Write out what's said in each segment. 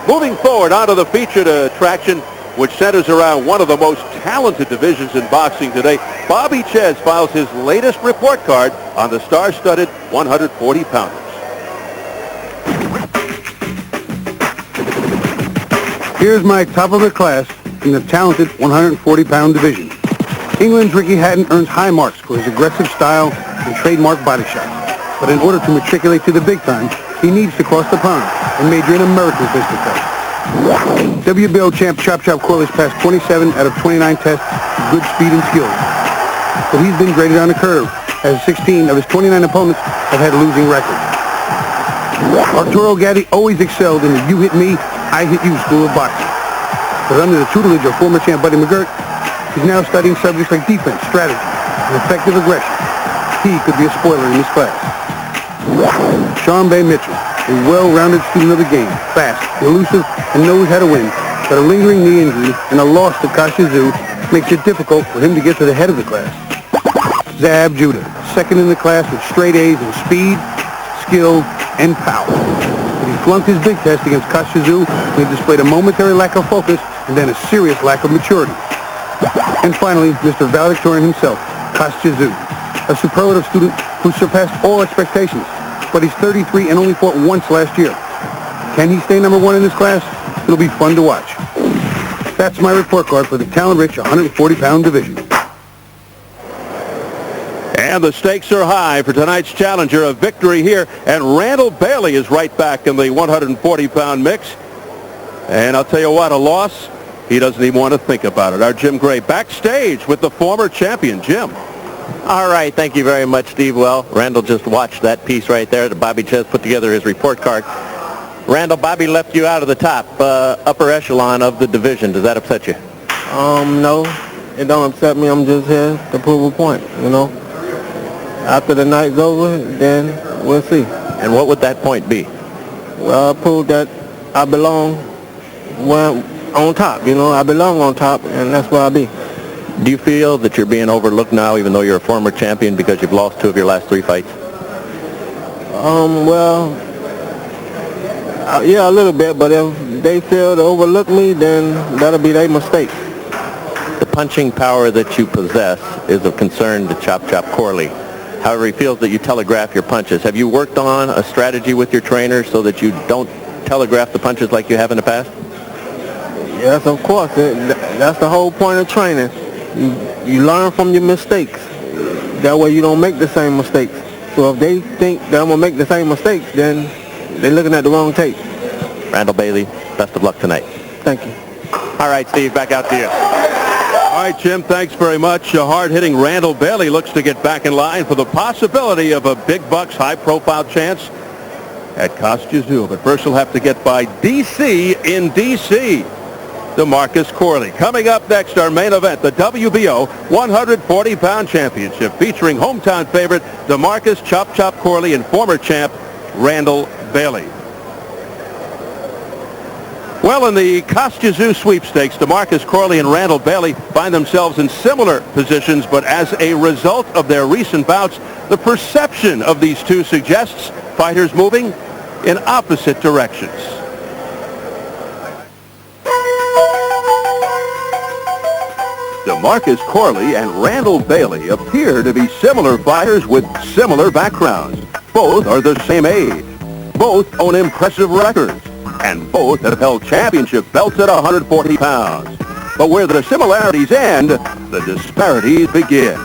Moving forward onto the featured attraction, which centers around one of the most talented divisions in boxing today. Bobby Ches files his latest report card on the star-studded 140-pounders. Here's my top of the class in the talented 140-pound division. England's Ricky Hatton earns high marks for his aggressive style and trademark body shots. But in order to matriculate to the big time, he needs to cross the pond and major in American fisticuffs. WBO champ Chop Corley's passed 27 out of 29 tests with good speed and skill. But he's been graded on a curve, as 16 of his 29 opponents have had losing records. Arturo Gatti always excelled in the you hit me, I hit you school of boxing. But under the tutelage of former champ Buddy McGirt, he's now studying subjects like defense, strategy, and effective aggression. He could be a spoiler in this class. Sean Bay Mitchell, a well-rounded student of the game, fast, elusive, and knows how to win. But a lingering knee injury and a loss to Kashizu makes it difficult for him to get to the head of the class. Zab Judah, second in the class with straight A's in speed, skill, and power. But he flunked his big test against Kashizu when he displayed a momentary lack of focus and then a serious lack of maturity. And finally, Mr. Valedictorian himself, Kashizu, a superlative student who surpassed all expectations. But he's 33 and only fought once last year. Can he stay number one in this class? It'll be fun to watch. That's my report card for the talent-rich 140-pound division. And the stakes are high for tonight's challenger. A victory here, and Randall Bailey is right back in the 140-pound mix. And I'll tell you what, a loss, he doesn't even want to think about it. Our Jim Gray backstage with the former champion, Jim. All right, thank you very much, Steve. Well, Randall just watched that piece right there that Bobby Ches put together his report card. Randall, Bobby left you out of the top, upper echelon of the division. Does that upset you? No, it don't upset me. I'm just here to prove a point, you know. After the night's over, then we'll see. And what would that point be? Well, I proved that I belong on top, you know. I belong on top, and that's where I'll be. Do you feel that you're being overlooked now, even though you're a former champion, because you've lost 2 of your last 3 fights? Yeah, a little bit, but if they fail to overlook me, then that'll be their mistake. The punching power that you possess is of concern to Chop Corley. However, he feels that you telegraph your punches. Have you worked on a strategy with your trainer so that you don't telegraph the punches like you have in the past? Yes, of course. That's the whole point of training. You learn from your mistakes. That way you don't make the same mistakes. So if they think that I'm going to make the same mistakes, then they're looking at the wrong tape. Randall Bailey, best of luck tonight. Thank you. All right, Steve, back out to you. All right, Jim, thanks very much. Hard-hitting Randall Bailey looks to get back in line for the possibility of a big bucks high-profile chance at Kashizu. But first he'll have to get by D.C. in D.C. DeMarcus Corley. Coming up next, our main event, the WBO 140-pound championship, featuring hometown favorite DeMarcus Chop Corley and former champ Randall Bailey. Well, in the Kashizu sweepstakes, DeMarcus Corley and Randall Bailey find themselves in similar positions, but as a result of their recent bouts, the perception of these two suggests fighters moving in opposite directions. DeMarcus Corley and Randall Bailey appear to be similar fighters with similar backgrounds. Both are the same age. Both own impressive records. And both have held championship belts at 140 pounds. But where the similarities end, the disparities begin.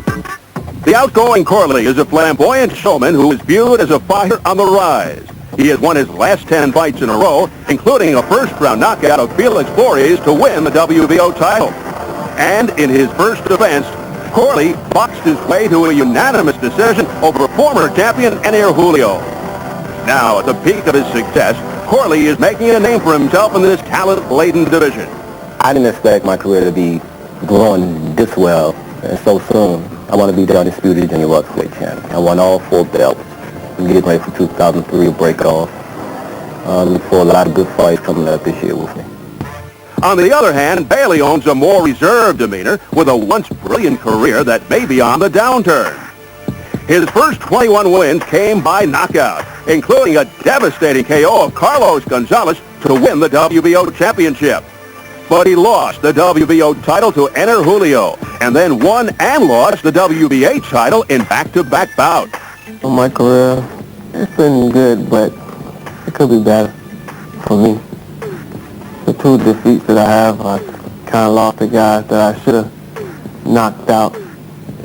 The outgoing Corley is a flamboyant showman who is viewed as a fighter on the rise. He has won his last 10 fights in a row, including a first-round knockout of Felix Flores to win the WBO title. And in his first defense, Corley boxed his way to a unanimous decision over former champion Enier Julio. Now, at the peak of his success, Corley is making a name for himself in this talent-laden division. I didn't expect my career to be growing this well and so soon. I want to be the undisputed junior welterweight champion. I won all 4 belts. I'm getting ready for 2003 to break off. Look for a lot of good fights coming up this year with me. On the other hand, Bailey owns a more reserved demeanor with a once brilliant career that may be on the downturn. His first 21 wins came by knockout, including a devastating KO of Carlos Gonzalez to win the WBO championship. But he lost the WBO title to Ener Julio, and then won and lost the WBA title in back-to-back bouts. My career, it's been good, but it could be better for me. The two defeats that I have, I kind of lost the guys that I should have knocked out,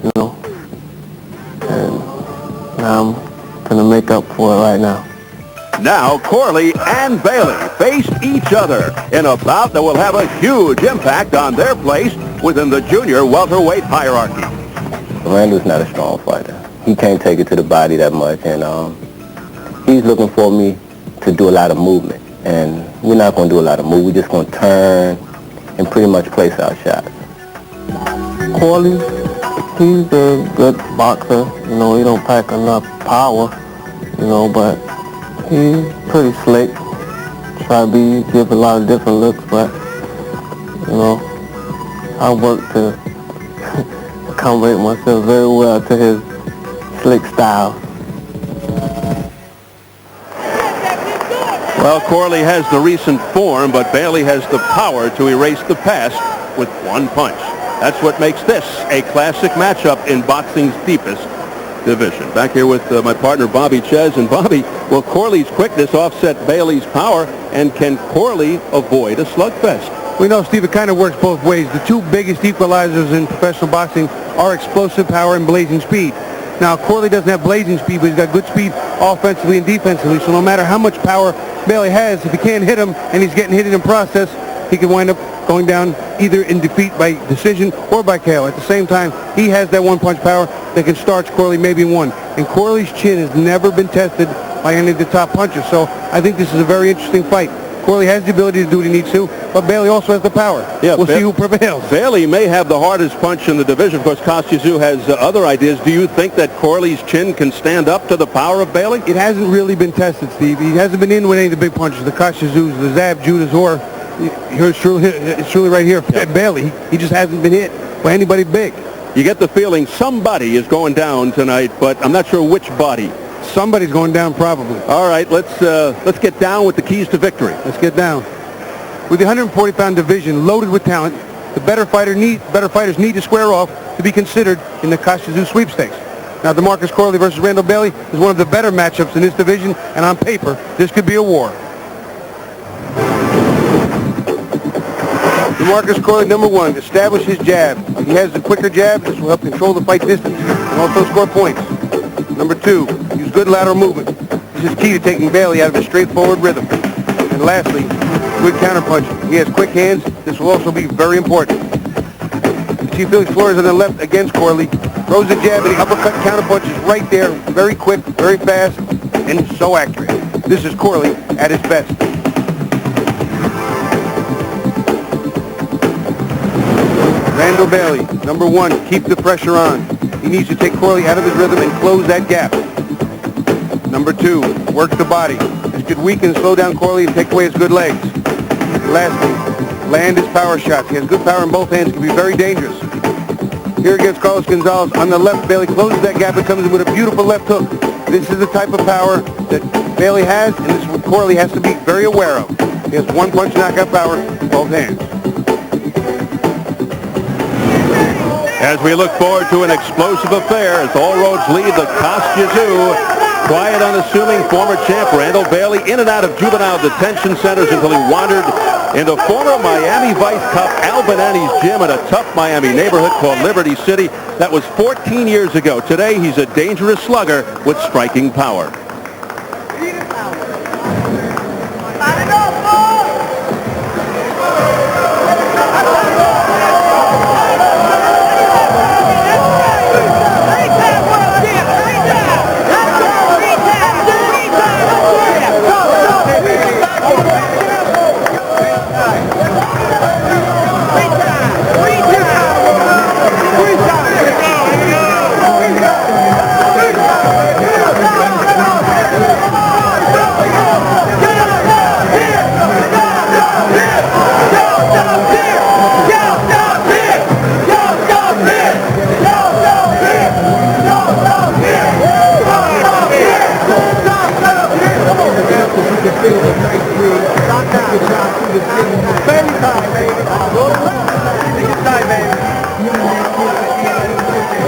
you know. And now I'm going to make up for it right now. Now Corley and Bailey face each other in a bout that will have a huge impact on their place within the junior welterweight hierarchy. Randall's not a strong fighter. He can't take it to the body that much, and he's looking for me to do a lot of movement. And we're not going to do a lot of movement. We're just going to turn and pretty much place our shots. Corley, he's a good boxer. You know, he don't pack enough power, you know, but he's pretty slick. Give a lot of different looks, but, you know, I work to accommodate myself very well to his slick style. Well, Corley has the recent form, but Bailey has the power to erase the past with one punch. That's what makes this a classic matchup in boxing's deepest division. Back here with my partner Bobby Ches. And Bobby, will Corley's quickness offset Bailey's power, and can Corley avoid a slugfest? We know, Steve, it kind of works both ways. The two biggest equalizers in professional boxing are explosive power and blazing speed. Now, Corley doesn't have blazing speed, but he's got good speed offensively and defensively. So no matter how much power Bailey has, if he can't hit him and he's getting hit in process, he can wind up going down either in defeat by decision or by KO. At the same time, he has that one-punch power that can starch Corley maybe in one. And Corley's chin has never been tested by any of the top punchers. So I think this is a very interesting fight. Corley has the ability to do what he needs to, but Bailey also has the power. Yeah, we'll see who prevails. Bailey may have the hardest punch in the division. Of course, Kostya has other ideas. Do you think that Corley's chin can stand up to the power of Bailey? It hasn't really been tested, Steve. He hasn't been in with any of the big punches, the Kostya, the Zab, Judas, or it's truly right here, yeah. Bailey. He just hasn't been hit by anybody big. You get the feeling somebody is going down tonight, but I'm not sure which body. Somebody's going down probably. All right, let's get down with the keys to victory. Let's get down. With the 140-pound division loaded with talent, the better fighters need to square off to be considered in the Kostya sweepstakes. Now, DeMarcus Corley versus Randall Bailey is one of the better matchups in this division, and on paper, this could be a war. DeMarcus Corley, number one, establish his jab. He has the quicker jab. This will help control the fight distance and also score points. Number two, use good lateral movement. This is key to taking Bailey out of his straightforward rhythm. And lastly, good counterpunching. He has quick hands. This will also be very important. You see Felix Flores on the left against Corley. Throws the jab and the uppercut counterpunches right there. Very quick, very fast, and so accurate. This is Corley at his best. Randall Bailey, number one, keep the pressure on. He needs to take Corley out of his rhythm and close that gap. Number two, work the body. This could weaken and slow down Corley and take away his good legs. And lastly, land his power shots. He has good power in both hands. Can be very dangerous. Here against Carlos Gonzalez on the left, Bailey closes that gap and comes in with a beautiful left hook. This is the type of power that Bailey has, and this is what Corley has to be very aware of. He has one-punch knockout power in both hands. As we look forward to an explosive affair, as all roads lead the Kostya Zoo, quiet, unassuming former champ Randall Bailey in and out of juvenile detention centers until he wandered into former Miami Vice Cop Al Banani's gym in a tough Miami neighborhood called Liberty City. That was 14 years ago. Today, he's a dangerous slugger with striking power.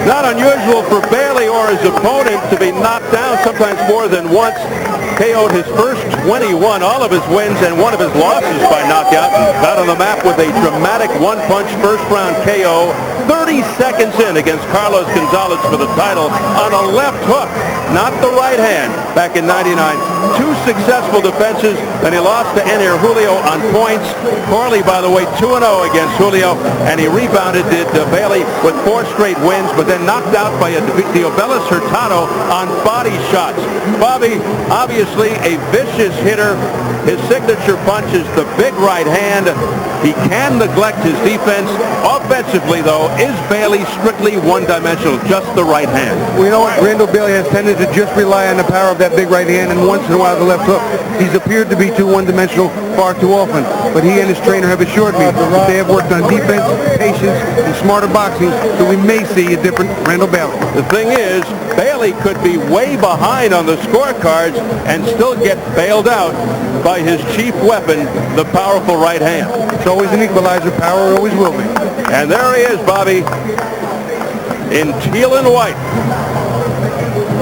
Not unusual for Bailey or his opponent to be knocked down sometimes more than once. KO'd his first 21, all of his wins, and one of his losses by knockout. Got on the map with a dramatic one-punch first-round KO 30 seconds in against Carlos Gonzalez for the title on a left hook, not the right hand, back in '99. Two successful defenses, and he lost to Enir Julio on points. Corley, by the way, 2-0 against Julio, and he rebounded, did Bailey, with 4 straight wins, but then knocked out by Diobellis Hurtado on body shots. Bobby, obviously a vicious hitter. His signature punch is the big right hand. He can neglect his defense. Offensively, though, is Bailey strictly one-dimensional, just the right hand? Well, you know what? Randall Bailey has tended to just rely on the power of that big right hand and once in a while the left hook. He's appeared to be too one-dimensional far too often, but he and his trainer have assured me that they have worked on defense, patience, and smarter boxing, so we may see a different Randall Bailey. The thing is, Bailey could be way behind on the scorecards and still get bailed out by his chief weapon, the powerful right hand. It's always an equalizer. Power always will be. And there he is, Bobby, in teal and white.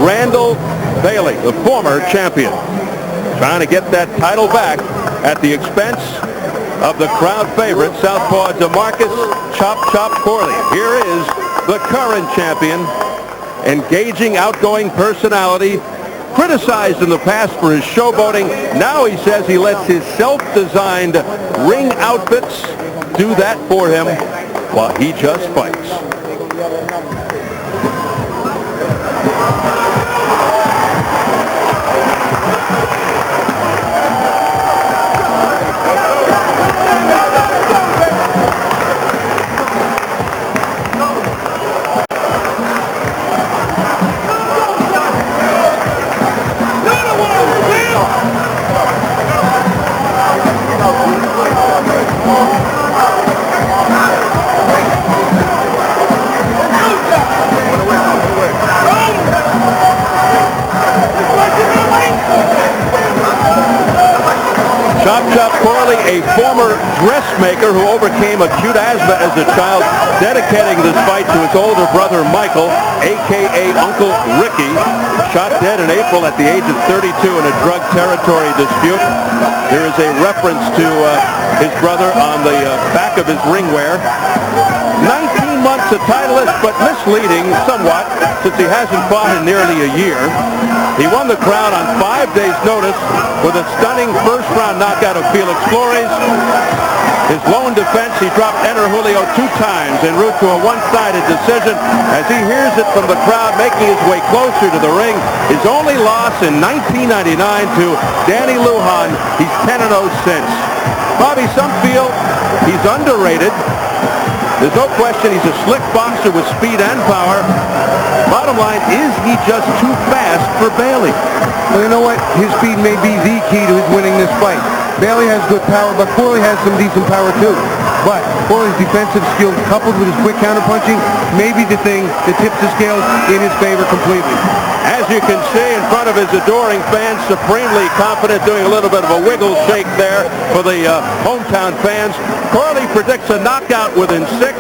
Randall Bailey, the former champion, trying to get that title back at the expense of the crowd favorite, southpaw DeMarcus Chop Chop Corley. Here is the current champion, engaging, outgoing personality, criticized in the past for his showboating. Now he says he lets his self-designed ring outfits do that for him while he just fights. Chop Chop Corley, a former dressmaker who overcame acute asthma as a child, dedicating this fight to his older brother Michael, a.k.a. Uncle Ricky, shot dead in April at the age of 32 in a drug territory dispute. There is a reference to his brother on the back of his ring wear. 19 months a titleist, but misleading somewhat since he hasn't fought in nearly a year. He won the crown on 5 days' notice with a stunning first-round knockout of Felix Flores. His lone defense, he dropped Enir Julio 2 times en route to a one-sided decision as he hears it from the crowd, making his way closer to the ring. His only loss in 1999 to Danny Lujan. He's 10-0 since. Bobby, some feel he's underrated. There's no question he's a slick boxer with speed and power. Bottom line, is he just too fast for Bailey? Well, you know what? His speed may be the key to his winning this fight. Bailey has good power, but Corley has some decent power too. But Corley's defensive skills coupled with his quick counterpunching may be the thing that tips the scales in his favor completely. As you can see in front of his adoring fans, supremely confident, doing a little bit of a wiggle shake there for the hometown fans. Corley predicts a knockout within 6.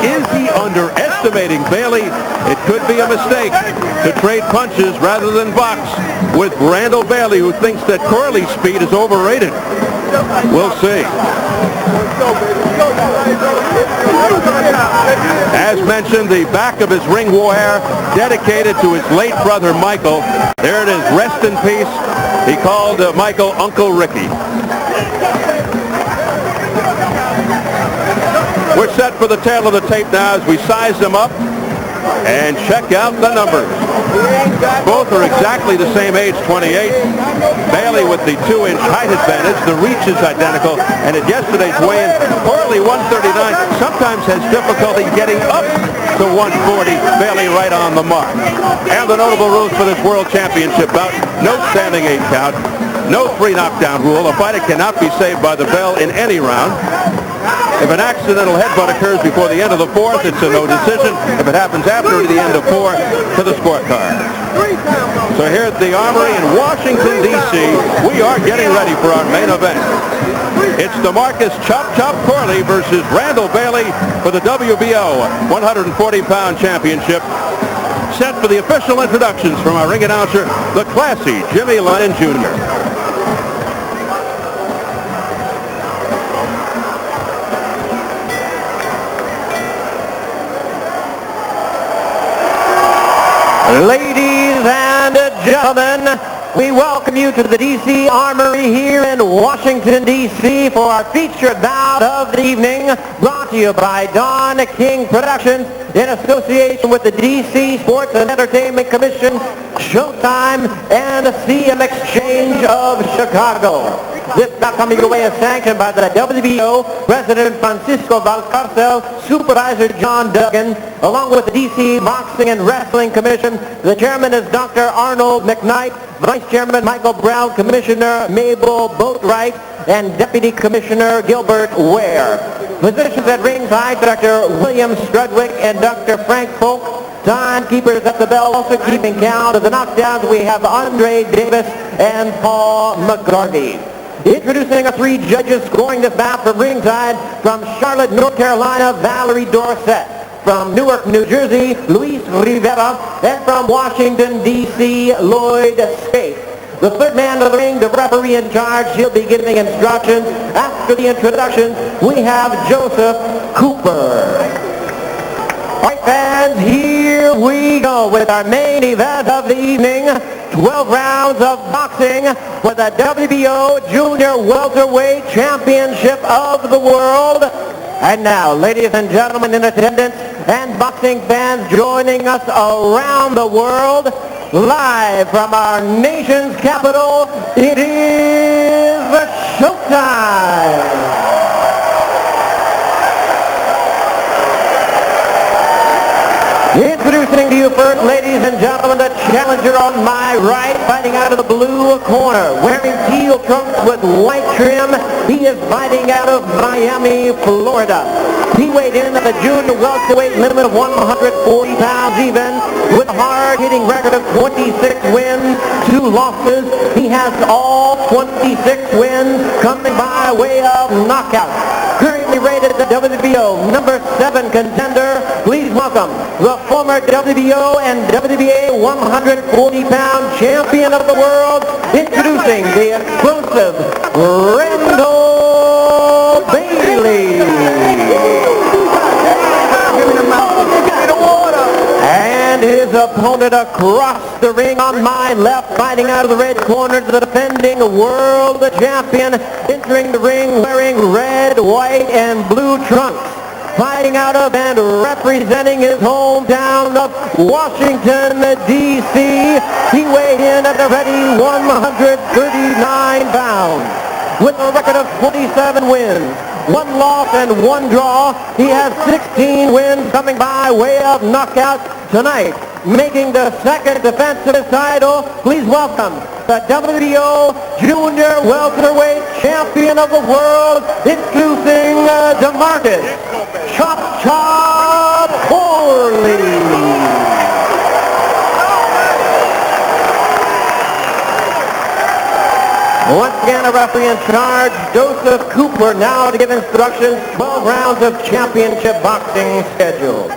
Is he underestimating Bailey? It could be a mistake to trade punches rather than box with Randall Bailey, who thinks that Corley's speed is overrated. We'll see. As mentioned, the back of his ring wear dedicated to his late brother Michael. There it is, rest in peace. He called Michael Uncle Ricky. We're set for the tail of the tape now as we size them up and check out the numbers. Both are exactly the same age, 28. Bailey with the 2-inch height advantage. The reach is identical. And at yesterday's weigh-in, Corley 139 sometimes has difficulty getting up to 140. Bailey right on the mark. And the notable rules for this World Championship bout: no standing 8 count, no 3 knockdown rule. A fighter cannot be saved by the bell in any round. If an accidental headbutt occurs before the end of the fourth, it's a no decision. If it happens after the end of four, to the squad car. So here at the Armory in Washington, D.C., we are getting ready for our main event. It's DeMarcus Chop Chop Corley versus Randall Bailey for the WBO 140-pound championship. Set for the official introductions from our ring announcer, the classy Jimmy Lennon Jr. Ladies and gentlemen, we welcome you to the D.C. Armory here in Washington, D.C. for our featured bout of the evening, brought to you by Don King Productions in association with the D.C. Sports and Entertainment Commission, Showtime, and CM Exchange of Chicago. This bout coming your way is sanctioned by the WBO, President Francisco Valcarcel, Supervisor John Duggan, along with the D.C. Boxing and Wrestling Commission. The chairman is Dr. Arnold McKnight, Vice Chairman Michael Brown, Commissioner Mabel Boatwright, and Deputy Commissioner Gilbert Ware. Physicians at ringside, Dr. William Strudwick and Dr. Frank Folk. Timekeepers at the bell, also keeping count of the knockdowns. We have Andre Davis and Paul McGarvey. Introducing our three judges scoring this bout from ringside, from Charlotte, North Carolina, Valerie Dorsett. From Newark, New Jersey, Luis Rivera. And from Washington, D.C., Lloyd Spate. The third man of the ring, the referee in charge, he'll be giving instructions. After the introductions, we have Joseph Cooper. All right, fans, here we go with our main event of the evening. 12 rounds of boxing for the WBO Junior Welterweight Championship of the World. And now, ladies and gentlemen in attendance and boxing fans joining us around the world, live from our nation's capital, it is showtime! Introducing to you first, ladies and gentlemen, the challenger on my right, fighting out of the blue corner, wearing teal trunks with white trim. He is fighting out of Miami, Florida. He weighed in at the junior welterweight limit of 140 pounds even, with a hard-hitting record of 26 wins, 2 losses. He has all 26 wins coming by way of knockout. Currently rated the WBO number 7 contender. Please welcome the former WBO and WBA 140-pound champion of the world, introducing the explosive Randall Bailey. And his opponent across the ring on my left, fighting out of the red corner, the defending world champion, entering the ring wearing red, white, and blue trunks. Fighting out of and representing his hometown of Washington, D.C. He weighed in at a ready 139 pounds. With a record of 27 wins, 1 loss and 1 draw, he has 16 wins coming by way of knockout tonight. Making the second defense of his title, please welcome the WBO Junior Welterweight Champion of the World, introducing DeMarcus Chop Chop Corley. Once again, a referee in charge, Joseph Cooper, now to give instructions. 12 rounds of championship boxing scheduled.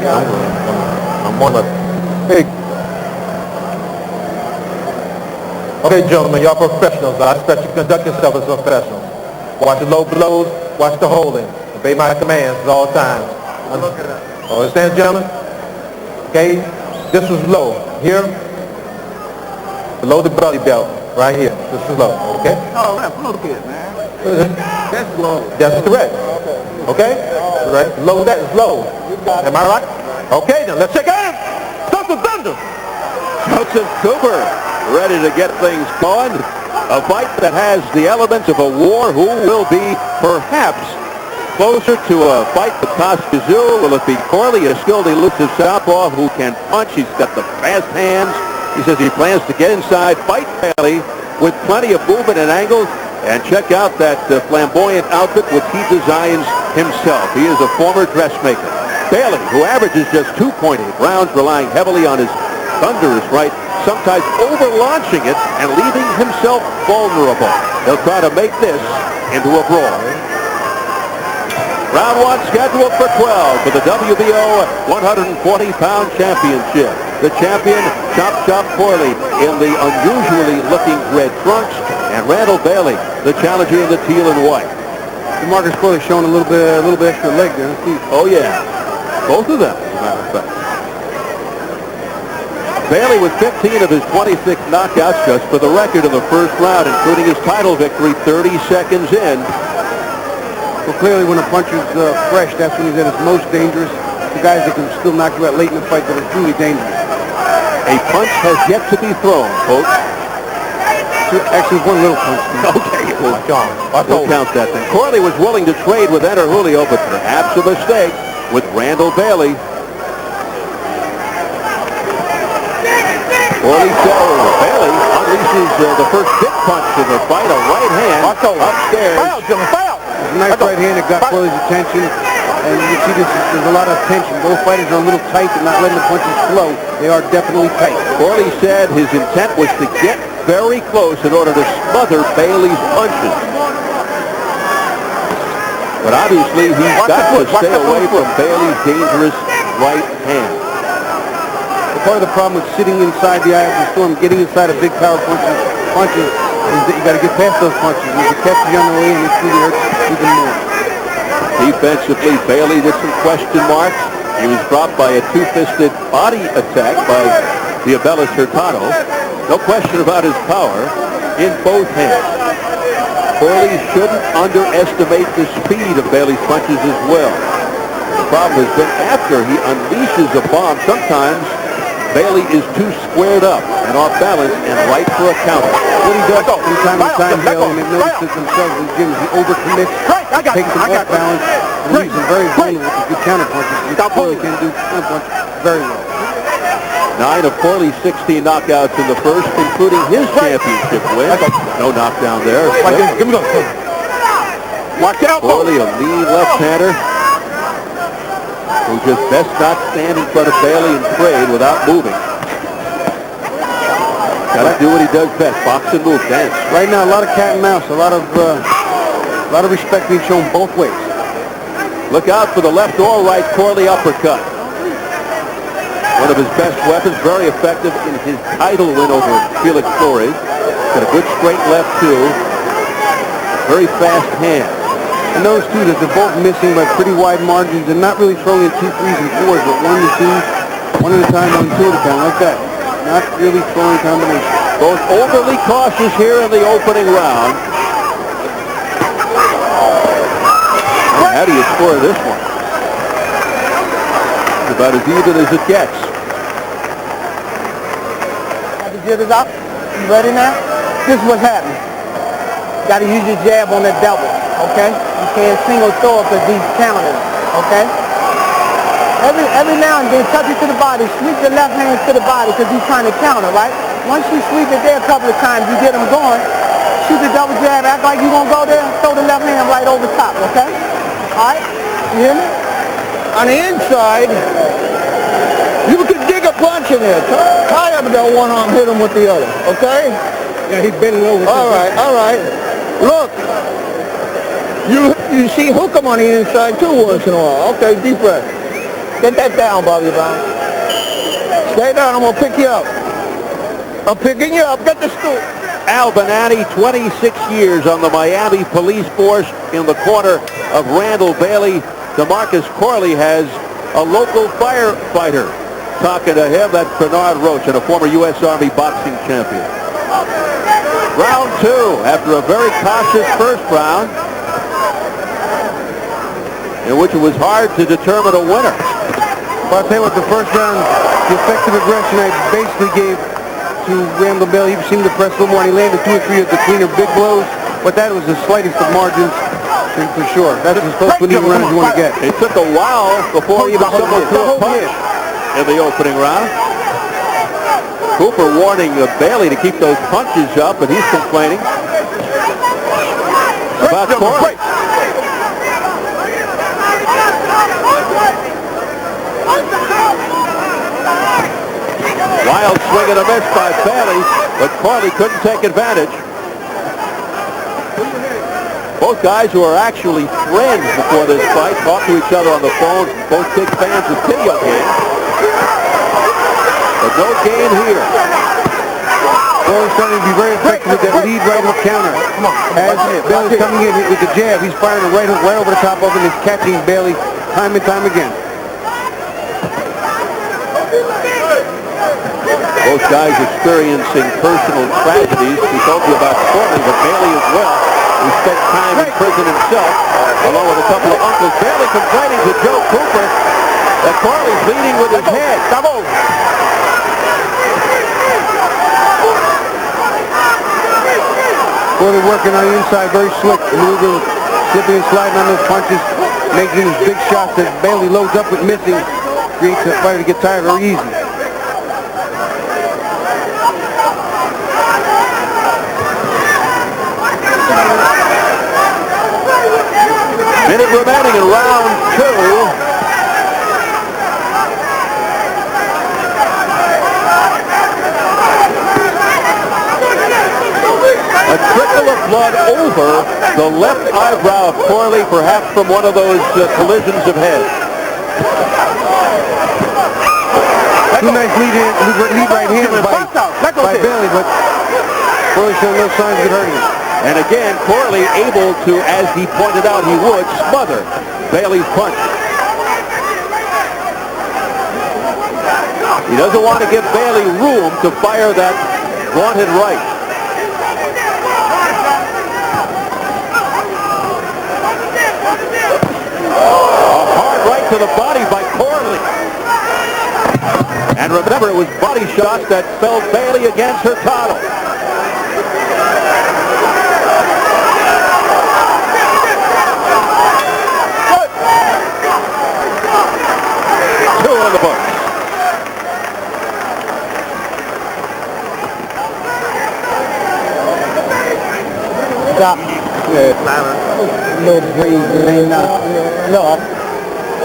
I'm on the big. Okay, gentlemen, y'all professionals. I expect you to conduct yourself as professionals. Watch the low blows, watch the holding. Obey my commands at all times. Understand, gentlemen? Okay, this is low. Here, below the belly belt, right here. This is low, okay? Oh, that's a little bit, man. That's low. That's correct. Okay? Right. Low, that is low. Am I right? Okay, then let's check out. Stop the thunder. Joseph Cooper ready to get things going. A fight that has the elements of a war. Who will be perhaps closer to a fight with Kazoo? Will it be Corley, a skilled elusive southpaw who can punch? He's got the fast hands. He says he plans to get inside, fight Bailey with plenty of movement and angles. And check out that flamboyant outfit which he designs himself. He is a former dressmaker. Bailey, who averages just 2.8 rounds, relying heavily on his thunderous right, sometimes over-launching it and leaving himself vulnerable. He'll try to make this into a brawl. Round 1 scheduled for 12 for the WBO 140-pound championship. The champion, Chop Corley, in the unusually looking red trunks, and Randall Bailey, the challenger in the teal and white. DeMarcus Corley showing a little bit extra leg there. Oh yeah, both of them, as a matter of fact. Bailey with 15 of his 26 knockouts just for the record in the first round, including his title victory 30 seconds in. Well, clearly when a puncher's fresh, that's when he's at his most dangerous. The guys that can still knock you out late in the fight that are truly dangerous. A punch has yet to be thrown, folks. Actually, one little punch. Okay, we'll count that then. Corley was willing to trade with Enter Julio, but perhaps a mistake with Randall Bailey. Corley Bailey unleashes the first big punch of the fight, a right hand upstairs. It's a nice right hand that got Corley's attention. And you see there's a lot of tension. Both fighters are a little tight and not letting the punches flow. They are definitely tight. Corley said his intent was to get very close in order to smother Bailey's punches. But obviously he's got to stay away from Bailey's dangerous right hand. Part of the problem with sitting inside the eye of the storm, getting inside a big power punches is that you got to get past those punches. And if it catches you on the way and it really hurts even more. Defensively, Bailey with some question marks. He was dropped by a two-fisted body attack by the Abelis Hurtado. No question about his power in both hands. Corley shouldn't underestimate the speed of Bailey's punches as well. The problem has been after he unleashes a bomb, sometimes Bailey is too squared up and off balance and right for a counter. What he does from time to time, Bailey, and they've noticed this themselves in the gym, is he overcommits, takes them off balance, and leaves them very vulnerable to good counter punches, which Corley can do counter punch very well. 9 of Corley's 16 knockouts in the first, including his championship win. No knockdown there. Give me go. Watch out, Corley, a lean left-hander, who just best not stand in front of Bailey and trade without moving. Got to do what he does best, box and move, dance. Right now, a lot of cat and mouse, a lot of respect being shown both ways. Look out for the left or right Corley uppercut. One of his best weapons, very effective in his title win over Felix Flores. Got a good straight left too. Very fast hand. And those two that they're both missing by pretty wide margins and not really throwing in 2 3s and 4s, but 1 and 2, one at a time on 2 at a time, like that. Not really throwing combinations. Both overly cautious here in the opening round. How do you score this one? It's about as even as it gets. Got the jitters up. You ready now? This is what's happening. Got to use your jab on that double, okay? You can't single throw it because he's counting, okay? Every now and then, touch it to the body. Sweep your left hand to the body because he's trying to counter, right? Once you sweep it there a couple of times, you get him going. Shoot the double jab, act like you won't go there. Throw the left hand right over top, okay? All right? You hear me? On the inside, you can dig a punch in there. Tie up that one arm, hit him with the other, okay? Yeah, he's bending over. All right. Look, you see hook him on the inside too once in a while. Okay, deep breath. Get that down, Bobby Brown. Stay down, I'm going to pick you up. I'm picking you up. Get the stool. Al Bonanni, 26 years on the Miami police force in the corner of Randall Bailey. DeMarcus Corley has a local firefighter talking to him. That's Bernard Roach, and a former U.S. Army boxing champion. Round 2, after a very cautious first round, in which it was hard to determine a winner. But I'll tell you what, the first round, the effective aggression I basically gave to Randall Bailey. He seemed to press a little more, and he landed 2 or 3 of the cleaner big blows, but that was the slightest of margins. mastering for sure. That's as close to an even run as you want to get. It took a while before even someone threw a punch in the opening round. Cooper warning Bailey to keep those punches up, and he's complaining about Corley. Wild swing and a miss by Bailey, but Corley couldn't take advantage. Both guys who are actually friends before this fight talk to each other on the phone. Both big fans of video games. But no gain here. Bailey's starting to be very effective with that lead right hook counter. As Bailey's coming in with the jab, he's firing a right hook right over the top of him and he's catching Bailey time and time again. Both guys experiencing personal tragedies. We told you about Corley, but Bailey as well. He spent time in prison himself, along with a couple of uncles. Bailey complaining to Joe Cooper that Corley's leading with his head. Corley working on the inside, very slick, maneuvering, slipping and sliding on those punches, making these big shots that Bailey loads up with missing, creates a fighter to get tired very easy. Minute remaining in round two. A trickle of blood over the left eyebrow of Corley, perhaps from one of those collisions of heads. Two nice lead right hands by Bailey, but Corley showing no signs of hurting him. And again, Corley able to, as he pointed out he would, smother Bailey's punch. He doesn't want to give Bailey room to fire that vaunted right. A hard right to the body by Corley. And remember, it was body shots that felled Bailey against her title. On the books. Stop. Little breeze. Look.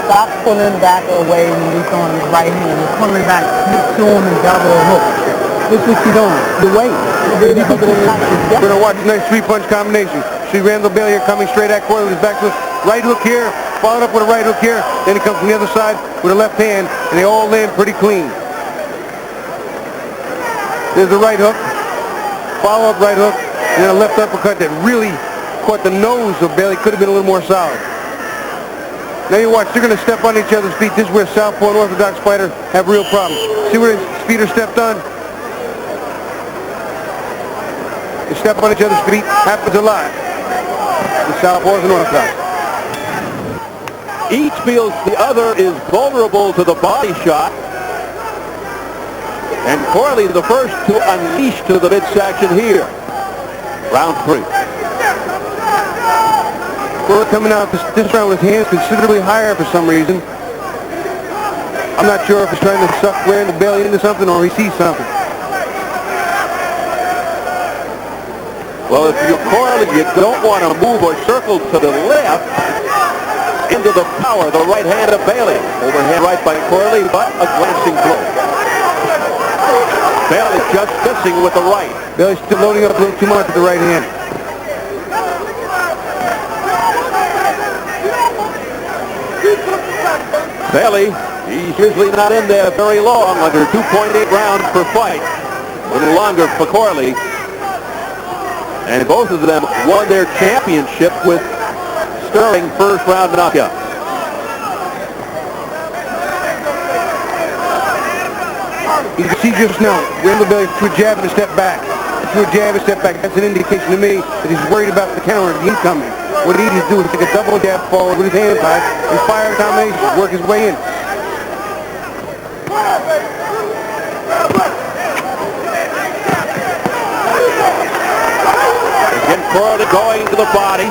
Stop pulling back away when he's on his right hand. He's pulling back to him and double hook. This is what you're doing. The weight. We're going to watch a nice three-punch combination. See Randall Bailey here coming straight at Corley with his back foot. Right hook here, followed up with a right hook here. Then he comes from the other side with a left hand, and they all land pretty clean. There's the right hook, follow-up right hook, and then a left uppercut that really caught the nose of Bailey. Could have been a little more solid. Now you watch, they're going to step on each other's feet. This is where Southpaw and Orthodox fighter have real problems. See where his feet are stepped on? They step on each other's feet, happens a lot. The Southpaws and Orthodox. Each feels the other is vulnerable to the body shot. And Corley the first to unleash to the midsection here. Round three. Corley coming out this round with his hands considerably higher for some reason. I'm not sure if he's trying to suck Randall Bailey into something or he sees something. Well, if you're Corley, you don't want to move or circle to the left into the power, the right hand of Bailey. Overhand right by Corley, but a glancing blow. Bailey just missing with the right. Bailey's still loading up a little too much with the right hand. Bailey, he's usually not in there very long, under 2.8 rounds per fight. A little longer for Corley. And both of them won their championship with sterling first round knockouts. You can see just now, Randall Bailey threw a jab and a step back. Threw a jab and a step back. That's an indication to me that he's worried about the counter, the incoming. What he needs to do is take a double jab forward with his hand tied and fire a combination, work his way in. Again, Corley going to the body.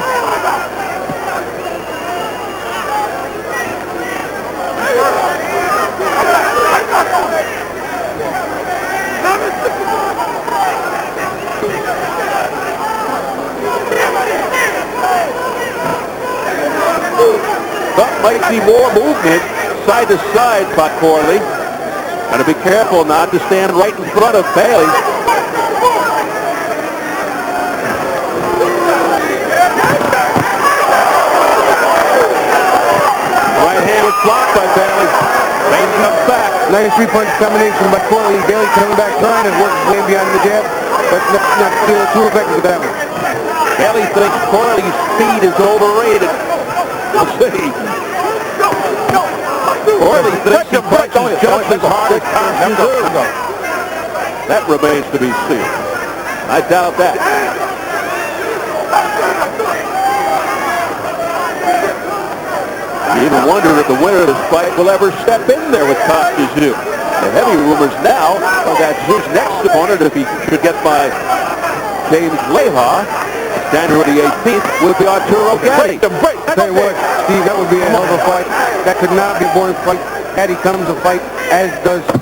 Might see more movement side to side by Corley. Got to be careful not to stand right in front of Bailey. Right hand was blocked by Bailey. Bailey comes back. Nice three-punch combination by Corley. Bailey coming back trying to work his way behind the jab, but not too effective with that one. Bailey thinks Corley's speed is overrated. We'll see. Corley thinks he punches just as hard as Thompson do. That remains to be seen. I doubt that. You even wonder if the winner of this fight will ever step in there with Costa's Zoo. The heavy rumors now are that Zoo's next opponent, if he should get by James Leha, January the 18th, will be Arturo Gatti. Tell you what, Steve, that would be a hell of a fight. That could not be a boring fight. Gatti comes a fight, as does the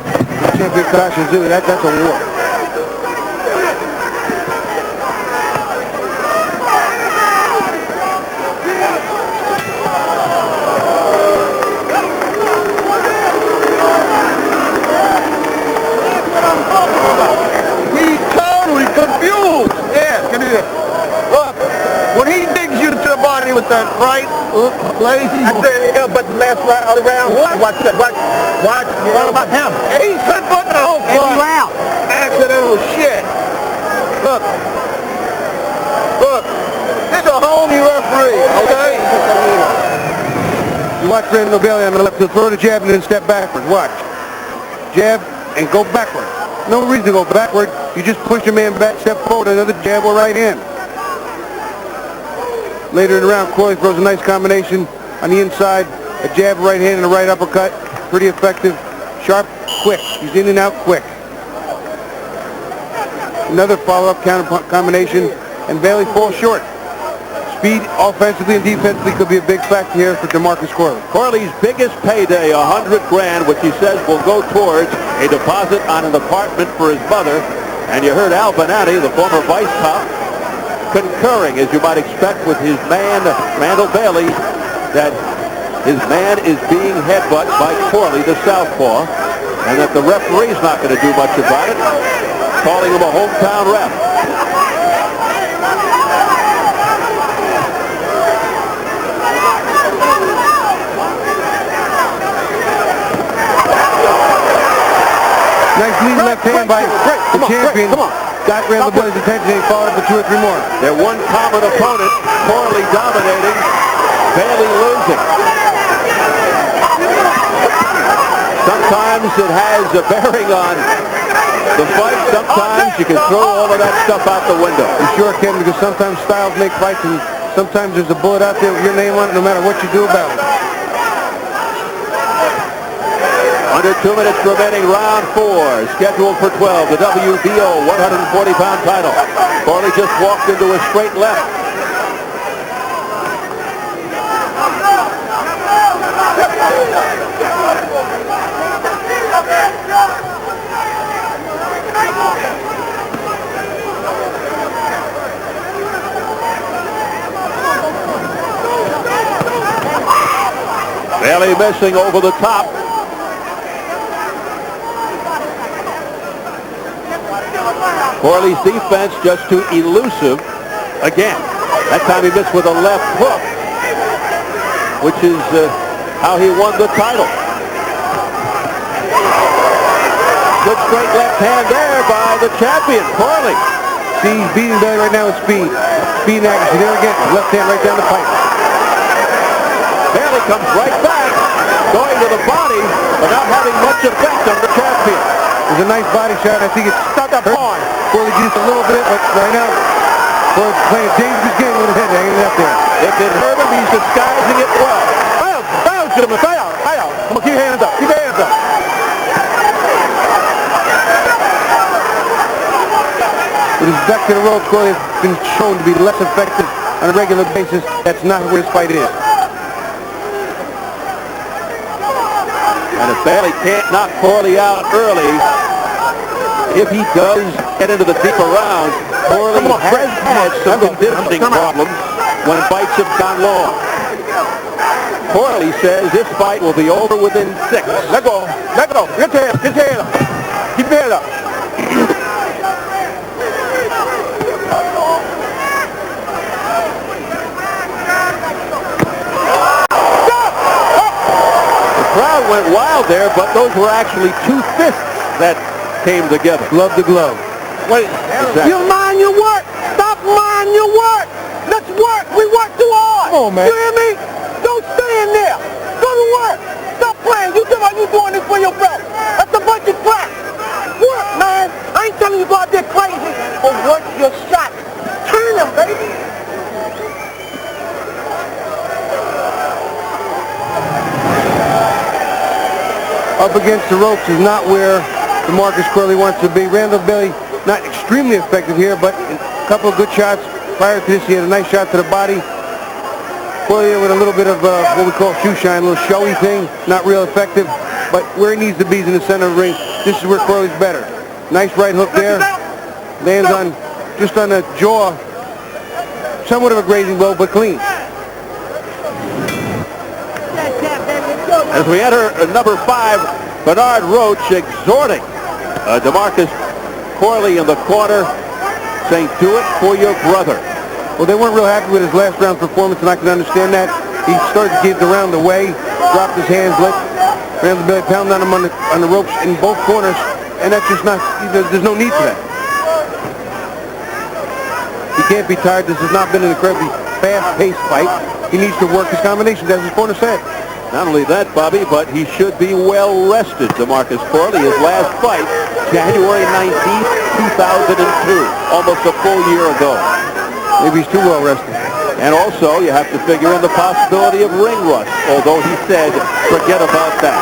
champion Costa Zoo. That's a war. He's totally confused. Yeah, can you look? When he digs you to the body with that right, lazy. I said, yeah, but the last round. Watch that. Watch. What about him? He's putting the whole fight. Round. Accidental shit. Look. This is a whole new referee. Okay. You watch Randall Bailey on the left. He'll throw the jab and then step backwards. Watch. Jab and go backward. No reason to go backward. You just push your man back, step forward, another jab or right hand. Later in the round, Corley throws a nice combination on the inside, a jab, right hand, and a right uppercut. Pretty effective, sharp, quick. He's in and out quick. Another follow-up counter combination, and Bailey falls short. Speed, offensively and defensively, could be a big factor here for DeMarcus Corley. Corley's biggest payday, $100 grand, which he says will go towards a deposit on an apartment for his mother. And you heard Al Bonatti, the former vice cop, concurring, as you might expect, with his man, Randall Bailey, that his man is being headbutt by Corley, the southpaw, and that the referee's not going to do much about it, calling him a hometown ref. Nice lead left hand by the champion. Got Randall Bailey's attention, and he followed up with 2 or 3 more. Their one common opponent, Corley dominating, Bailey losing. Sometimes it has a bearing on the fight. Sometimes you can throw all of that stuff out the window. You sure can, because sometimes styles make fights, and sometimes there's a bullet out there with your name on it, no matter what you do about it. Under 2 minutes remaining, round 4, scheduled for 12, the WBO 140-pound title. Corley just walked into a straight left. Bailey missing over the top. Corley's defense just too elusive again. That time he missed with a left hook, which is how he won the title. Good straight left hand there by the champion, Corley. See, he's beating Bailey right now with speed. Speed and accuracy. There again, left hand right down the pipe. Bailey comes right back, going to the body, but not having much effect on the champion. There's a nice body shot. I think it's stuck up hard. Corley just a little bit, but right now, Corley's playing a dangerous game with his head hanging up there. If it hurt him, he's disguising it well. Bounce, gentlemen. Fire out. Come on, keep your hands up. Keep your hands up. With his back to the rope, Corley has been shown to be less effective on a regular basis. That's not where his fight is. And if Bailey can't knock Corley out early, if he does get into the deeper rounds, Corley has had some conditioning problems when fights have gone long. Corley says this fight will be over within 6. Let go. Let go. Get your head up. Keep your head up. The crowd went wild there, but those were actually 2 fists that came together. Glove to glove. Wait, exactly. You mind your work. Stop mind your work. Let's work. We work too hard. Come on, man. You hear me? Don't stay in there. Go to work. Stop playing. You think about you doing this for your belt. That's a bunch of crap. Work, man. I ain't telling you go out there crazy, but work your shot. Turn them, baby. Up against the ropes is not where DeMarcus Corley wants to be. Randall Bailey, not extremely effective here, but a couple of good shots. Prior to this, he had a nice shot to the body. Corley with a little bit of what we call shoe shine, a little showy thing, not real effective, but where he needs to be is in the center of the ring. This is where Corley's better. Nice right hook there. Lands on, just on the jaw. Somewhat of a grazing blow, but clean. As we enter number 5, Bernard Roach exhorting DeMarcus Corley in the corner, saying, do it for your brother. Well, they weren't real happy with his last round performance, and I can understand that. He started to give the round away, dropped his hands, let Randall Bailey pound on him on the ropes in both corners, and that's just not, there's no need for that. He can't be tired. This has not been an incredibly fast-paced fight. He needs to work his combinations, as his corner said. Not only that, Bobby, but he should be well rested, DeMarcus Corley. His last fight, January 19th, 2002, almost a full year ago. Maybe he's too well rested. And also, you have to figure in the possibility of ring rust, although he said, forget about that.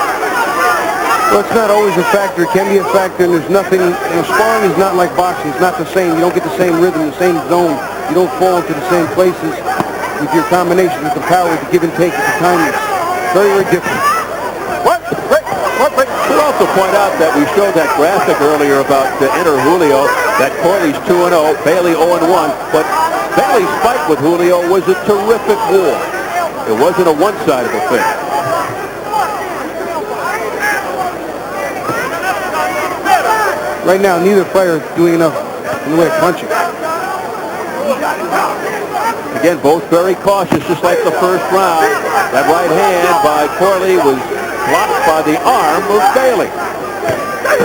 Well, it's not always a factor. It can be a factor, and there's nothing, sparring is not like boxing. It's not the same. You don't get the same rhythm, the same zone. You don't fall into the same places with your combination, with the power, with the give and take, with the timing. Very, very different. What? We'll also point out that we showed that graphic earlier about the enter Julio, that Corley's 2-0, Bailey 0-1, but Bailey's fight with Julio was a terrific war. It wasn't a one-sided affair. Right now, neither fighter is doing enough in the way of punching. Again, both very cautious, just like the first round. That right hand by Corley was blocked by the arm of Bailey.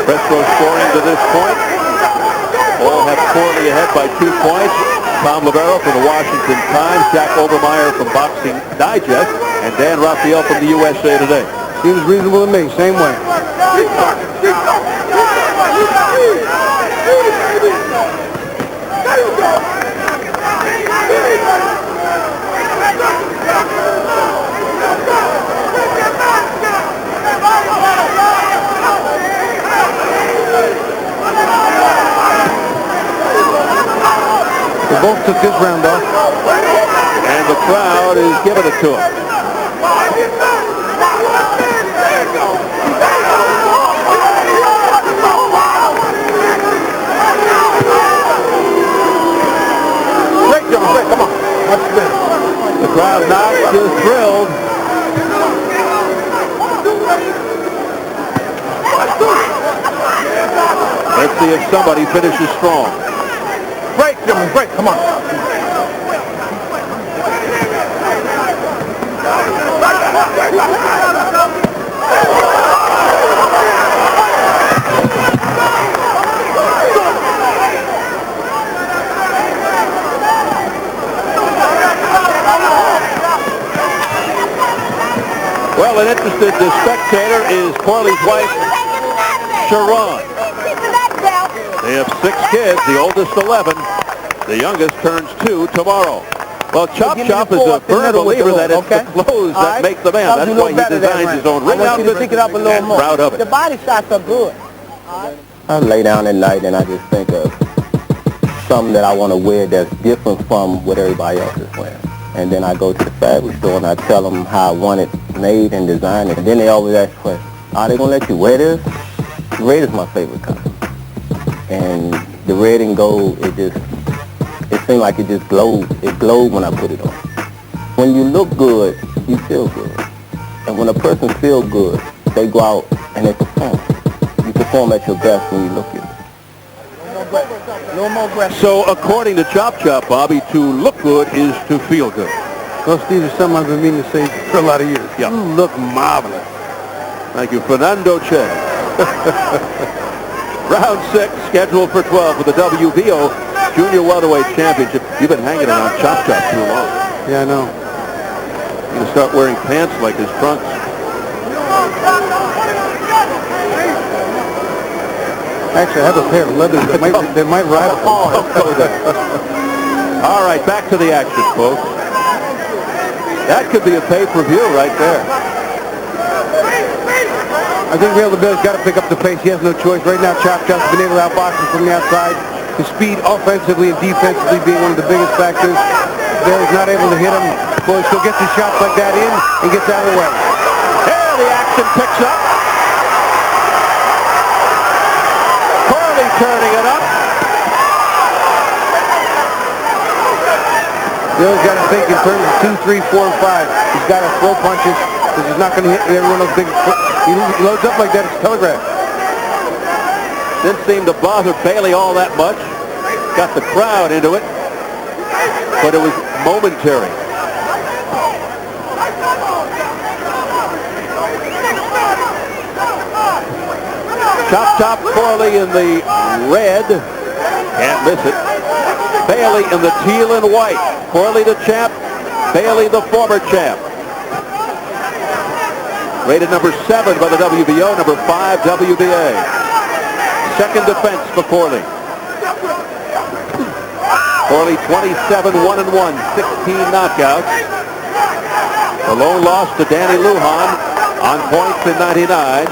Fresco scoring to this point. All have Corley ahead by 2 points. Tom Libero from the Washington Times, Jack Obermeyer from Boxing Digest, and Dan Raphael from the USA Today. Seems reasonable to me, same way. They both took this round off. And the crowd is giving it to him. Great, John, great, come on. Watch this. The crowd not just thrilled. Let's see if somebody finishes strong. Break, gentlemen, break, come on. Well, an interested spectator is Corley's wife, Sharon. They have 6 kids, the oldest 11. The youngest turns 2 tomorrow. Well, Chop Chop is a firm believer that it's the clothes that make the man. That's why he designs his own ring outfit, and proud of it. The body shots are good. I lay down at night and I just think of something that I want to wear that's different from what everybody else is wearing. And then I go to the fabric store and I tell them how I want it made and designed. And then they always ask the question, are they going to let you wear this? Red is my favorite color. And the red and gold, it seemed like it just glowed. It glowed when I put it on. When you look good, you feel good. And when a person feels good, they go out and they perform. You perform at your best when you look at it. No more aggressive. So according to Chop Chop, Bobby, to look good is to feel good. Those things are something I've been meaning to say for a lot of years. Yeah. You look marvelous. Thank you, Fernando Che. Round 6, scheduled for 12 for the WBO Junior Welterweight Championship. You've been hanging around Chop Chop too long. Yeah, I know. You're going to start wearing pants like his trunks. Actually, I have a pair of leathers that might rival. All right, back to the action, folks. That could be a pay-per-view right there. I think Randall Bailey's got to pick up the pace. He has no choice. Right now, Chop Chop's been able to outbox him from the outside. His speed offensively and defensively being one of the biggest factors. Bailey's not able to hit him. Boy, still gets his shots like that in and gets out of the way. There the action picks up. Corley turning it up. Bailey's got to think in terms of 2, 3, 4, and 5. He's got to throw punches because he's not going to hit every one of those big. He loads up like that. It's telegraphed. Didn't seem to bother Bailey all that much. Got the crowd into it, but it was momentary. Chop Chop Corley in the red. Can't miss it. Bailey in the teal and white. Corley the champ. Bailey the former champ. Rated number 7 by the WBO, number 5 WBA. Second defense for Corley. Corley 27-1-1, 16 knockouts. The lone loss to Danny Lujan on points in 99.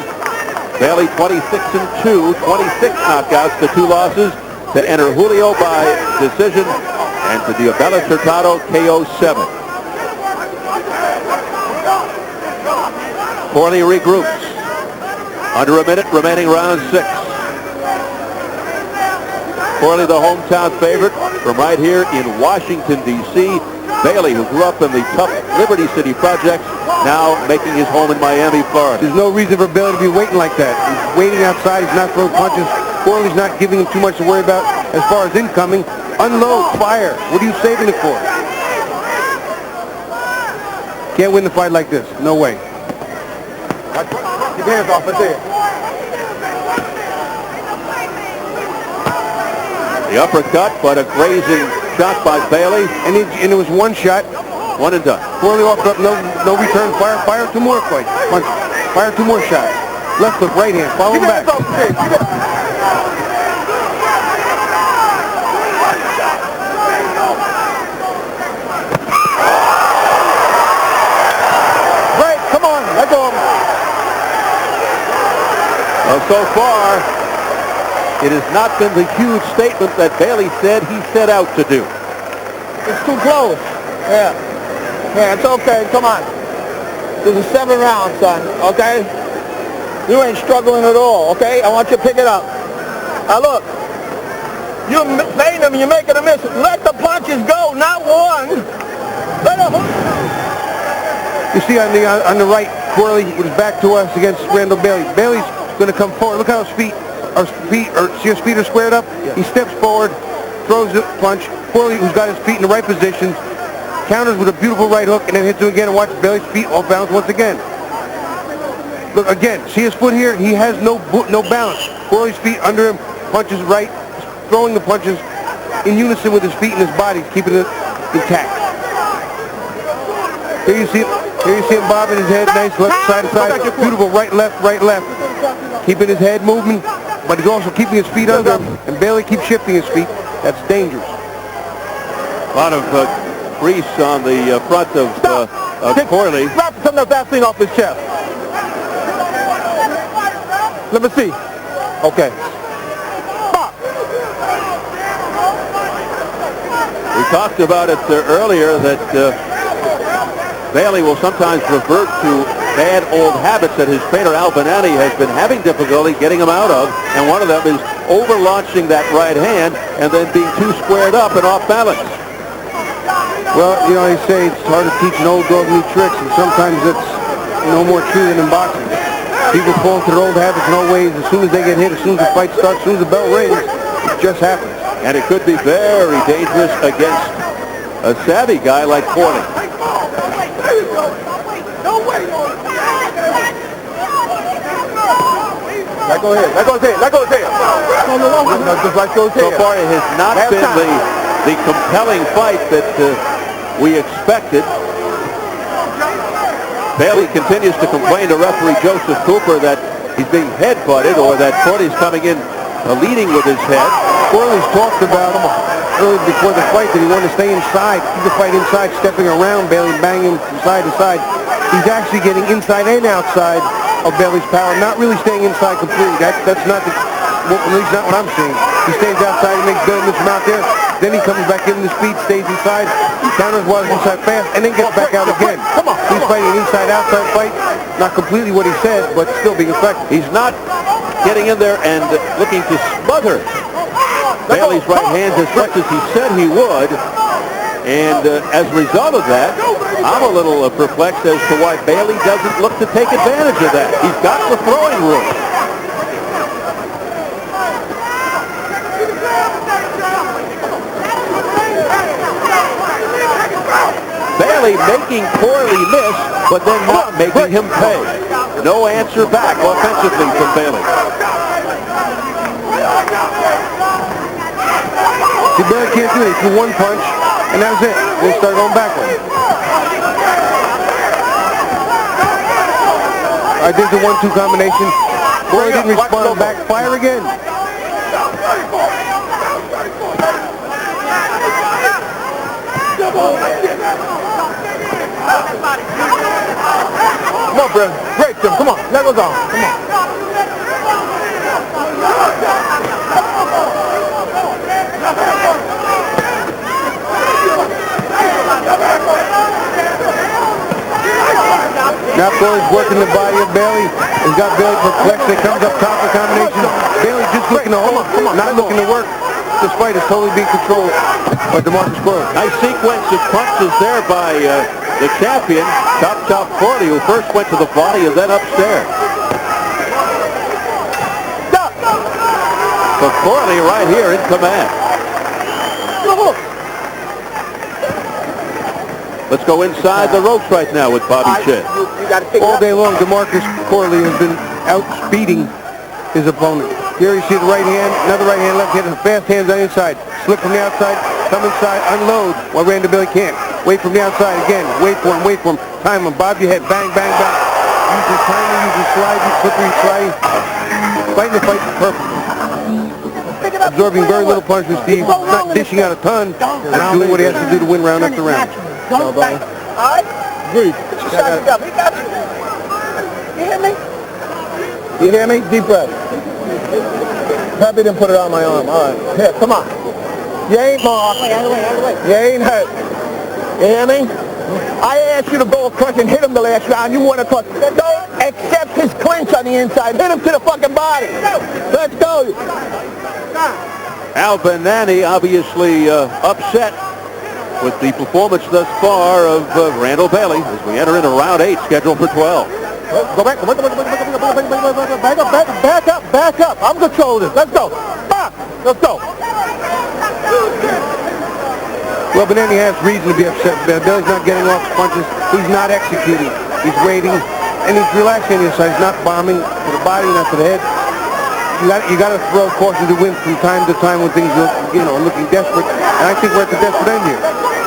Bailey 26-2, 26 knockouts, the 2 losses to enter Julio by decision and to Diabella Hurtado KO 7. Corley regroups. Under a minute remaining, round 6. Corley, the hometown favorite from right here in Washington, D.C. Bailey, who grew up in the tough Liberty City projects, now making his home in Miami, Florida. There's no reason for Bailey to be waiting like that. He's waiting outside. He's not throwing punches. Corley's not giving him too much to worry about as far as incoming. Unload, fire. What are you saving it for? Can't win the fight like this. No way. Keep your hands off it there. The uppercut, but a grazing shot by Bailey. And it was one shot. One and done. Corley walked up, no return. Fire 2 more quick. Fire 2 more shots. Left hook, right hand. Follow him back. Great, come on, let go. Well, so far, it has not been the huge statement that Bailey said he set out to do. It's too close. Yeah. Yeah, it's okay. Come on. This is 7 rounds, son. Okay? You ain't struggling at all. Okay? I want you to pick it up. Now look. You're playing them and you're making a miss. Let the punches go, not one. Let them. You see on the right, Corley was back to us against Randall Bailey. Bailey's going to come forward. Look how his feet are squared up. Yeah. He steps forward, throws the punch. Corley, who's got his feet in the right positions, counters with a beautiful right hook, and then hits him again, and watch Bailey's feet off balance once again. Look, again, see his foot here? He has no balance. Corley's feet under him, punches right, throwing the punches in unison with his feet and his body, keeping it intact. Here you see him bobbing his head, nice left, side to side, beautiful right, left, keeping his head moving, but he's also keeping his feet under him, and Bailey keeps shifting his feet. That's dangerous. A lot of grease on the front of Corley. Drop some of that thing off his chest. Let me see. Okay. Stop. We talked about it earlier that Bailey will sometimes revert to bad old habits that his trainer Al Banani has been having difficulty getting him out of, and one of them is over-launching that right hand and then being too squared up and off balance. Well, you know, they say it's hard to teach an old dog new tricks, and sometimes it's no more true than in boxing. People fall into their old habits and old ways. As soon as they get hit, as soon as the fight starts, as soon as the bell rings, it just happens. And it could be very dangerous against a savvy guy like Corley. Let go ahead. Let go ahead. Let go ahead. Just like those So far, it has not been the compelling fight that we expected. Bailey continues to complain to referee Joseph Cooper that he's being head-butted or that Corley's coming in leading with his head. Corley's talked about early before the fight that he wanted to stay inside. He could fight inside, stepping around Bailey, banging from side to side. He's actually getting inside and outside of Bailey's power, not really staying inside completely. That's not at least not what I'm seeing. He stays outside, he makes Bailey miss him out there. Then he comes back into the speed, stays inside, counters while he's inside fast, and then gets back out again. He's fighting an inside-outside fight. Not completely what he said, but still being effective. He's not getting in there and looking to smother Bailey's right hands as much as he said he would. And as a result of that, I'm a little perplexed as to why Bailey doesn't look to take advantage of that. He's got the throwing room. Bailey making Corley miss, but then not making him pay. No answer back offensively from Bailey. See, Bailey can't do it. He threw one punch, and that was it. They start going backward. I did the 1-2 combination. Corley didn't respond back. Fire again. Come on, bro. Break them. Come on. Let us on. Come on. Now Corley's working the body of Bailey. He's got Bailey perplexed. It comes up top of combination. Bailey just looking to hold, not looking to work. This fight is totally being controlled by DeMarcus Corley. Nice sequence of punches there by the champion, Chop Corley, who first went to the body and then upstairs. So Corley right here in command. Let's go inside the ropes right now with Bobby Chin. All day long, DeMarcus Corley has been outspeeding his opponent. Here you see the right hand, another right hand, left hand, and fast hands on the inside. Slip from the outside, come inside, unload, while Randall Bailey can't. Wait from the outside again, wait for him, time him, bob your head, bang, bang, bang. Use his timing, use his sliding, slippery sliding. Fighting the fight perfectly. Absorbing very little punches, Steve, not dishing out a ton, but doing what he has to do to win round after round. All right? Breathe. He got you. You hear me? You hear me? Deep breath. Happy didn't put it on my arm. All right. Here, come on. You ain't marked. Out of the way. You ain't hurt. You hear me? I asked you to go across and hit him the last round. You want to talk. Don't accept his clinch on the inside. Hit him to the fucking body. Let's go. Al Benani obviously upset with the performance thus far of Randall Bailey as we enter into round 8, scheduled for 12. Go back. Back up. I'm controlling this. Let's go. Let's go. Well, Benani has reason to be upset. Bailey's not getting off his punches. He's not executing. He's waiting, and he's relaxing inside. He's not bombing to the body, not to the head. You got to throw caution to win from time to time when things look, looking desperate. And I think we're at the desperate end here.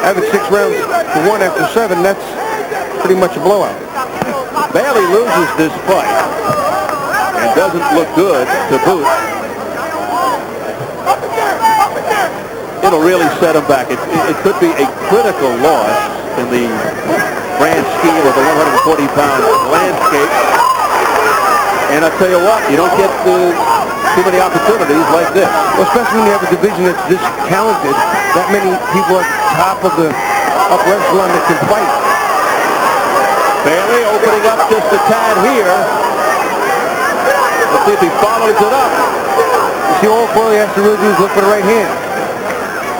Having 6 rounds to 1 after 7, that's pretty much a blowout. Bailey loses this fight and doesn't look good to boot. It'll really set him back. It could be a critical loss in the grand scheme of the 140-pound landscape. And I'll tell you what, you don't get too many opportunities like this. Well, especially when you have a division that's this talented, that many people at the top of the upper echelon that can fight. Bailey opening up just a tad here. Let's see if he follows it up. You see, all Corley has to really do is look for the right hand.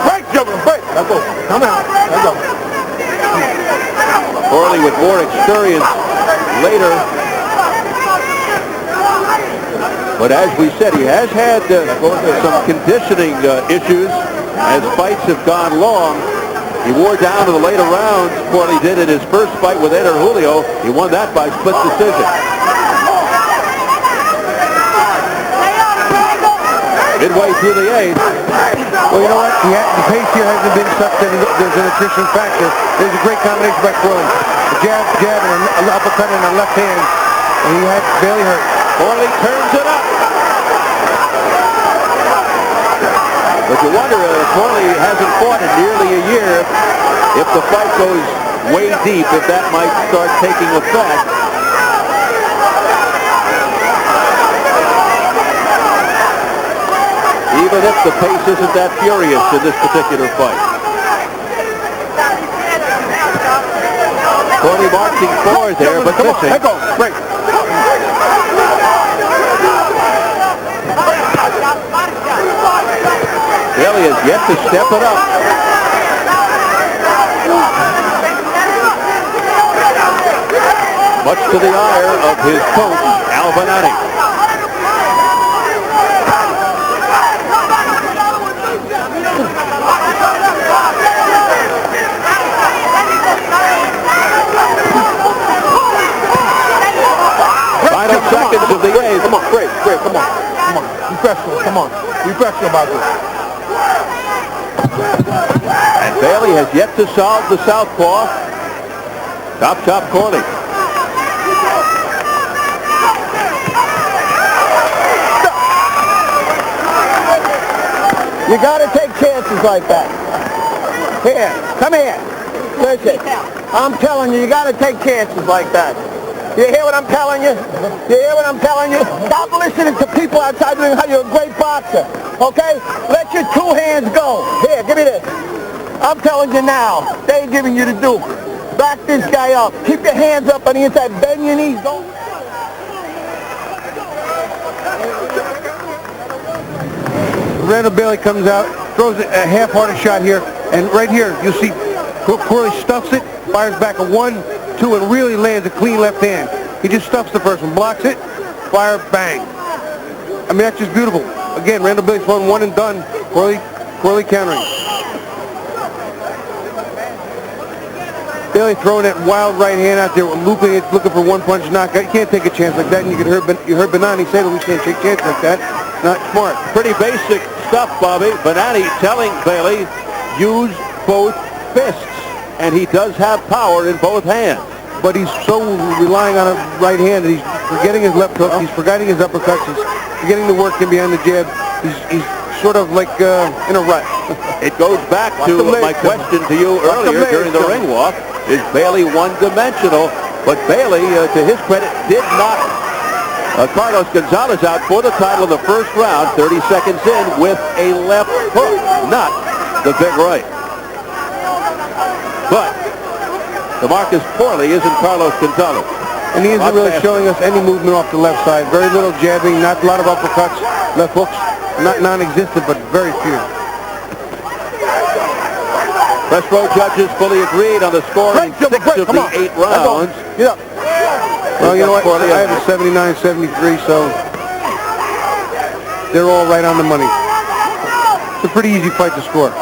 Break, jumping, break. Let's go. Come out. Let's go. Corley with more experience later. But as we said, he has had some conditioning issues as fights have gone long. He wore down to the later rounds. Corley did in his first fight with Eder Julio. He won that by split decision. Midway through the eighth. Well, you know what? The pace here hasn't been such that there's an attrition factor. There's a great combination by Corley. A jab, and an uppercut in the left hand. And he had Bailey hurt. Corley turns it up. But you wonder, Corley hasn't fought in nearly a year. If the fight goes way deep, if that might start taking effect. Even if the pace isn't that furious in this particular fight. Corley marching forward there, but missing. Let go. Break. Bailey has yet to step it up. Much to the ire of his coach, Albanani. Final seconds of the eighth. Come on, break, come on. Be professional, come on. Be professional about this. And Bailey has yet to solve the southpaw. Chop Corley. You got to take chances like that. Here, come here. Listen, I'm telling you, you got to take chances like that. You hear what I'm telling you? You hear what I'm telling you? Stop listening to people outside doing how you're a great boxer, okay? Let your two hands go. Here, give me this. I'm telling you now, they ain't giving you the do. Back this guy up. Keep your hands up on the inside. Bend your knees. Don't. Randall Bailey comes out, throws a half-hearted shot here, and right here you'll see Corley stuffs it, fires back a 1-2, and really lands a clean left hand. He just stuffs the first one, blocks it, fire, bang. I mean, that's just beautiful. Again, Randall Bailey's won one and done. Corley countering. Bailey throwing that wild right hand out there, looping it, looking for one-punch knockout. You can't take a chance like that, and you heard Benani say that we can't take a chance like that. Not smart. Pretty basic stuff, Bobby. Benani telling Bailey, use both fists. And he does have power in both hands. But he's so relying on a right hand that he's forgetting his left hook. He's forgetting his uppercuts. He's forgetting to work in behind the jab. He's sort of like in a rut. It goes back to my question to you earlier during the ring walk. Is Bailey one-dimensional? But Bailey, to his credit, did knock Carlos Gonzalez out for the title in the first round, 30 seconds in, with a left hook, not the big right. But DeMarcus Corley isn't Carlos Gonzalez. And he isn't really showing us any movement off the left side. Very little jabbing, not a lot of uppercuts, left hooks, not non-existent, but very few. Press row judges fully agreed on the score in 6 of the 8 rounds. Yeah. Well, you know what? I have a 79-73, so they're all right on the money. It's a pretty easy fight to score.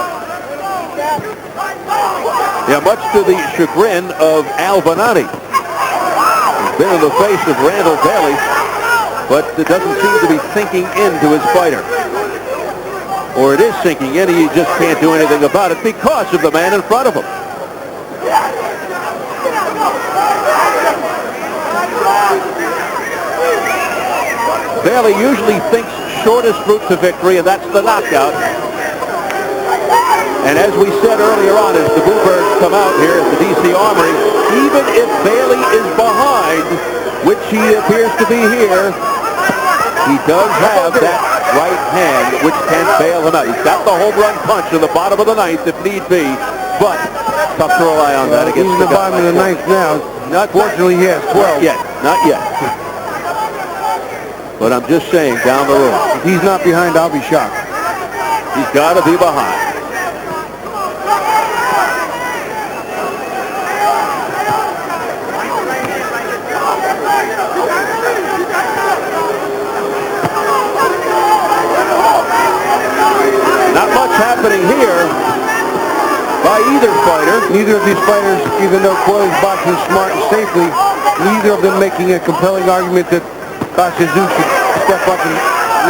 Yeah, much to the chagrin of Albanani. He's been in the face of Randall Bailey, but it doesn't seem to be sinking into his fighter. Or it is sinking in, he just can't do anything about it because of the man in front of him. Bailey usually thinks shortest route to victory, and that's the knockout. And as we said earlier on, as the Bluebirds come out here at the D.C. Armory, even if Bailey is behind, which he appears to be here, he does have that right hand, which can bail him out. He's got the home run punch in the bottom of the ninth, if need be, but tough to rely on that against the bottom of the ninth now. Fortunately, he has 12. Not yet. But I'm just saying, down the road. If he's not behind, I'll be shocked. He's got to be behind. Neither of these fighters, even though Corley's boxing smart and safely, neither of them making a compelling argument that Basazu should step up and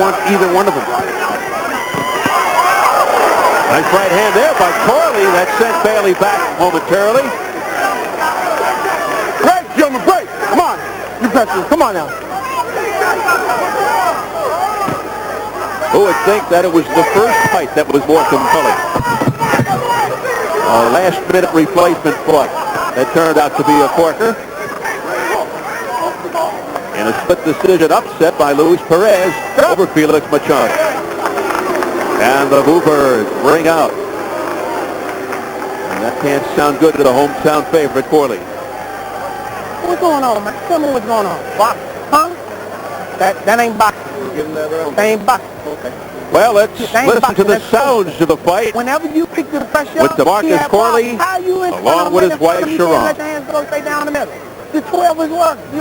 want either one of them. Nice right hand there by Corley. That sent Bailey back momentarily. Break, gentlemen, break. Come on. You pressure. Come on now. Who would think that it was the first fight that was more compelling? A last-minute replacement fought that turned out to be a corker. And a split decision upset by Luis Perez over Felix Machado. And the Bluebirds bring out. And that can't sound good to the hometown favorite, Corley. What's going on, man? Tell me what's going on. Box? Huh? That ain't boxing. That ain't boxing. Okay. Well, let's listen to the sounds of the fight. Whenever you pick the pressure with DeMarcus Corley, along with his wife, Sharon. Let the hands go stay down the middle. The 12 is working.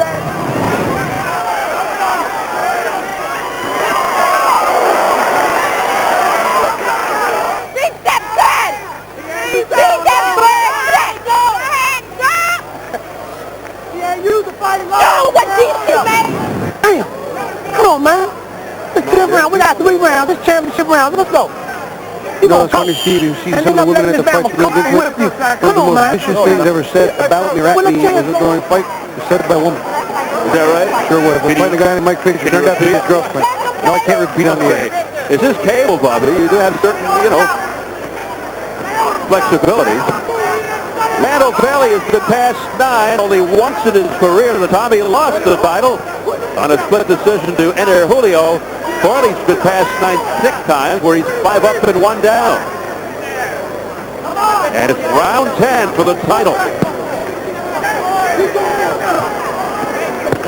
Damn! Come on, man. It's 10 rounds. We got 3 rounds. It's championship rounds. Let's go. You know, it's funny, Steve, you see some of the women at the fight. One of the most vicious things ever said about me or at me during a fight was said by a woman. Is that right? Sure was. I played a guy named Mike Fisher. Turned out to be his girlfriend. No, I can't repeat on the air. Is this cable, Bobby? You do have certain, flexibility. Randall Bailey has been past 9 only once in his career. The time he lost the title on a split decision to enter Julio. Corley's been past 9 6 times where he's 5 up and 1 down. And it's round 10 for the title.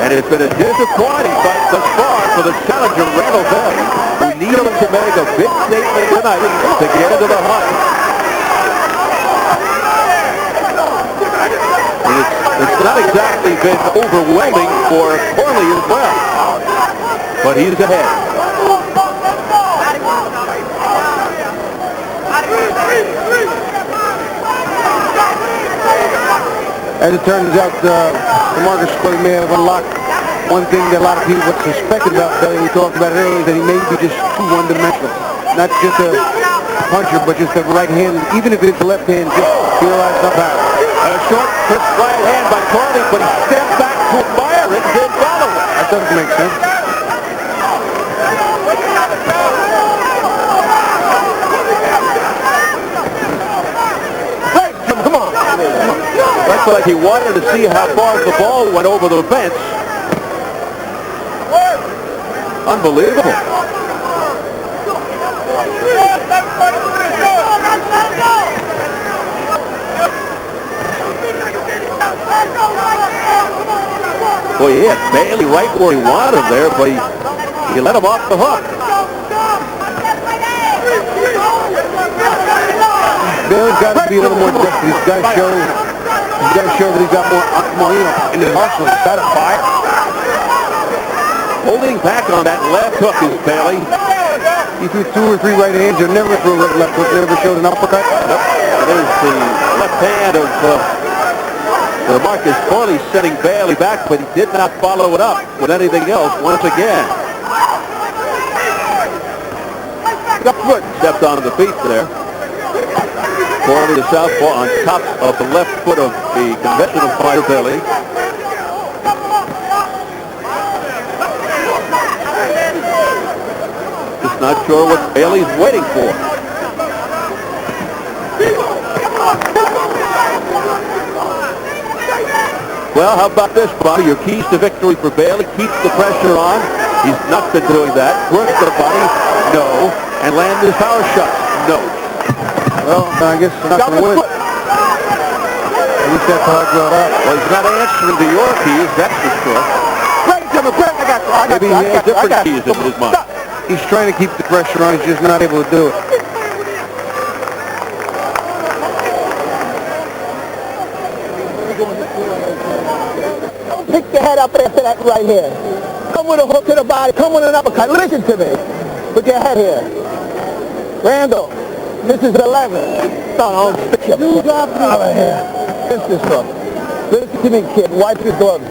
And it's been a disappointing fight thus far for the challenger Randall Bailey, who needed to make a big statement tonight to get into the hunt. It's not exactly been overwhelming for Corley as well, but he's ahead. As it turns out, DeMarcus Corley may have unlocked one thing that a lot of people suspected about Bailey. We talked about it earlier, that he may be just too one-dimensional. Not just a puncher, but just a right hand. Even if it's a left hand, just realize somehow. A short, crisp right hand by Corley, but he stepped back to fire it and did follow it. That doesn't make sense. Hey, come on. Looks like he wanted to see how far the ball went over the fence. Unbelievable. Boy, he had Bailey right where he wanted him there, but he let him off the hook. Bailey's got to be a little more desperate. He's got to show that he's got more in his arsenal. He's got to fire. Holding back on that left hook is Bailey. He threw 2 or 3 right hands. He'll never throw a left hook. Never showed an uppercut. Nope. There's the left hand of DeMarcus Corley sending Bailey back, but he did not follow it up with anything else once again. Left foot stepped onto the feet there. Corley, the southpaw, on top of the left foot of the conventional fighter, Bailey. Just not sure what Bailey's waiting for. Well, how about this, Bobby? Your keys to victory for Bailey: keeps the pressure on. He's not been doing that. Works the body, no. And land his power shots, no. Well, I guess he's not going to win. At least that's how I brought up. Well, he's not answering to your keys, that's for sure. Break, Jimmy, break. I got you. Maybe he has different keys in his mind. He's trying to keep the pressure on. He's just not able to do it. Pick your head up after that right here. Come with a hook to the body. Come with an uppercut. Listen to me. Put your head here. Randall, This is 11. Son, I'll stick you out of here. This stuff. Listen to me, kid. Wipe your gloves.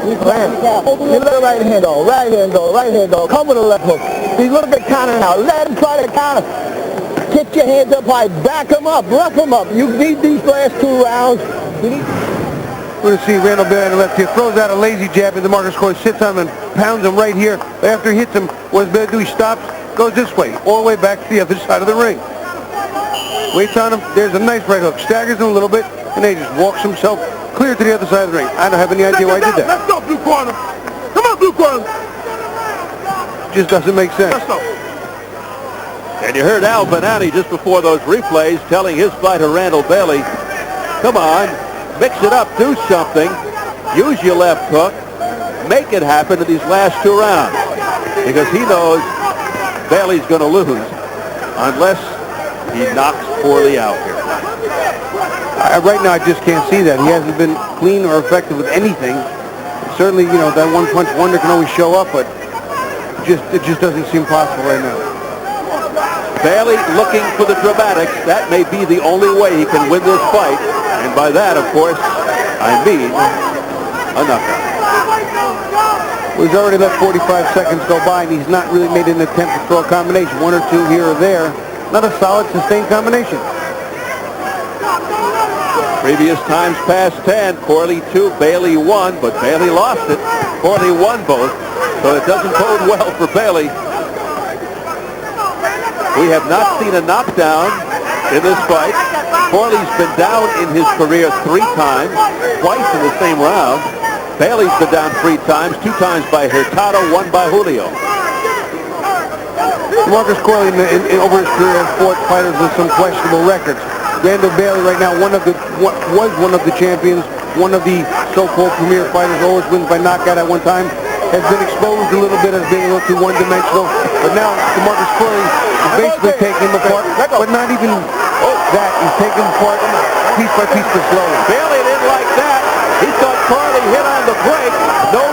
You let right hand go. Right hand go. Right hand go. Come with a left hook. He's a little bit counter now. Let him try to counter. Get your hands up high. Back him up. Rough him up. You need these last 2 rounds. We're going to see Randall Bailey on the left here. Throws out a lazy jab, and DeMarcus Corley sits on him and pounds him right here. After he hits him, what does Bailey do? He stops, goes this way, all the way back to the other side of the ring. Waits on him. There's a nice right hook. Staggers him a little bit, and then he just walks himself clear to the other side of the ring. I don't have any idea why he did that. Let's go, blue corner. Come on, blue corner. Just doesn't make sense. Let's go. And you heard Al Benani just before those replays telling his fighter Randall Bailey, come on, mix it up, do something, use your left hook, make it happen in these last 2 rounds. Because he knows Bailey's going to lose unless he knocks Corley out here. Right now, I just can't see that. He hasn't been clean or effective with anything. Certainly, you know, that one-punch wonder can always show up, but it just doesn't seem possible right now. Bailey looking for the dramatics. That may be the only way he can win this fight. And by that, of course, I mean a knockout. Well, he's already let 45 seconds go by, and he's not really made an attempt to throw a combination. 1 or 2 here or there. Not a solid, sustained combination. Previous times past 10, Corley 2, Bailey 1, but Bailey lost it. Corley won both, so it doesn't bode well for Bailey. We have not seen a knockdown in this fight. Corley's been down in his career 3 times, twice in the same round. Bailey's been down 3 times, 2 times by Hurtado, 1 by Julio. DeMarcus Corley over his career has fought fighters with some questionable records. Randall Bailey right now was one of the champions, one of the so-called premier fighters, always wins by knockout at one time, has been exposed a little bit as being a little too one-dimensional, but now DeMarcus Corley is basically taking him apart, but not even that. He's taking him apart piece by piece but slowly. Bailey didn't like that. He thought Corley hit on the break. No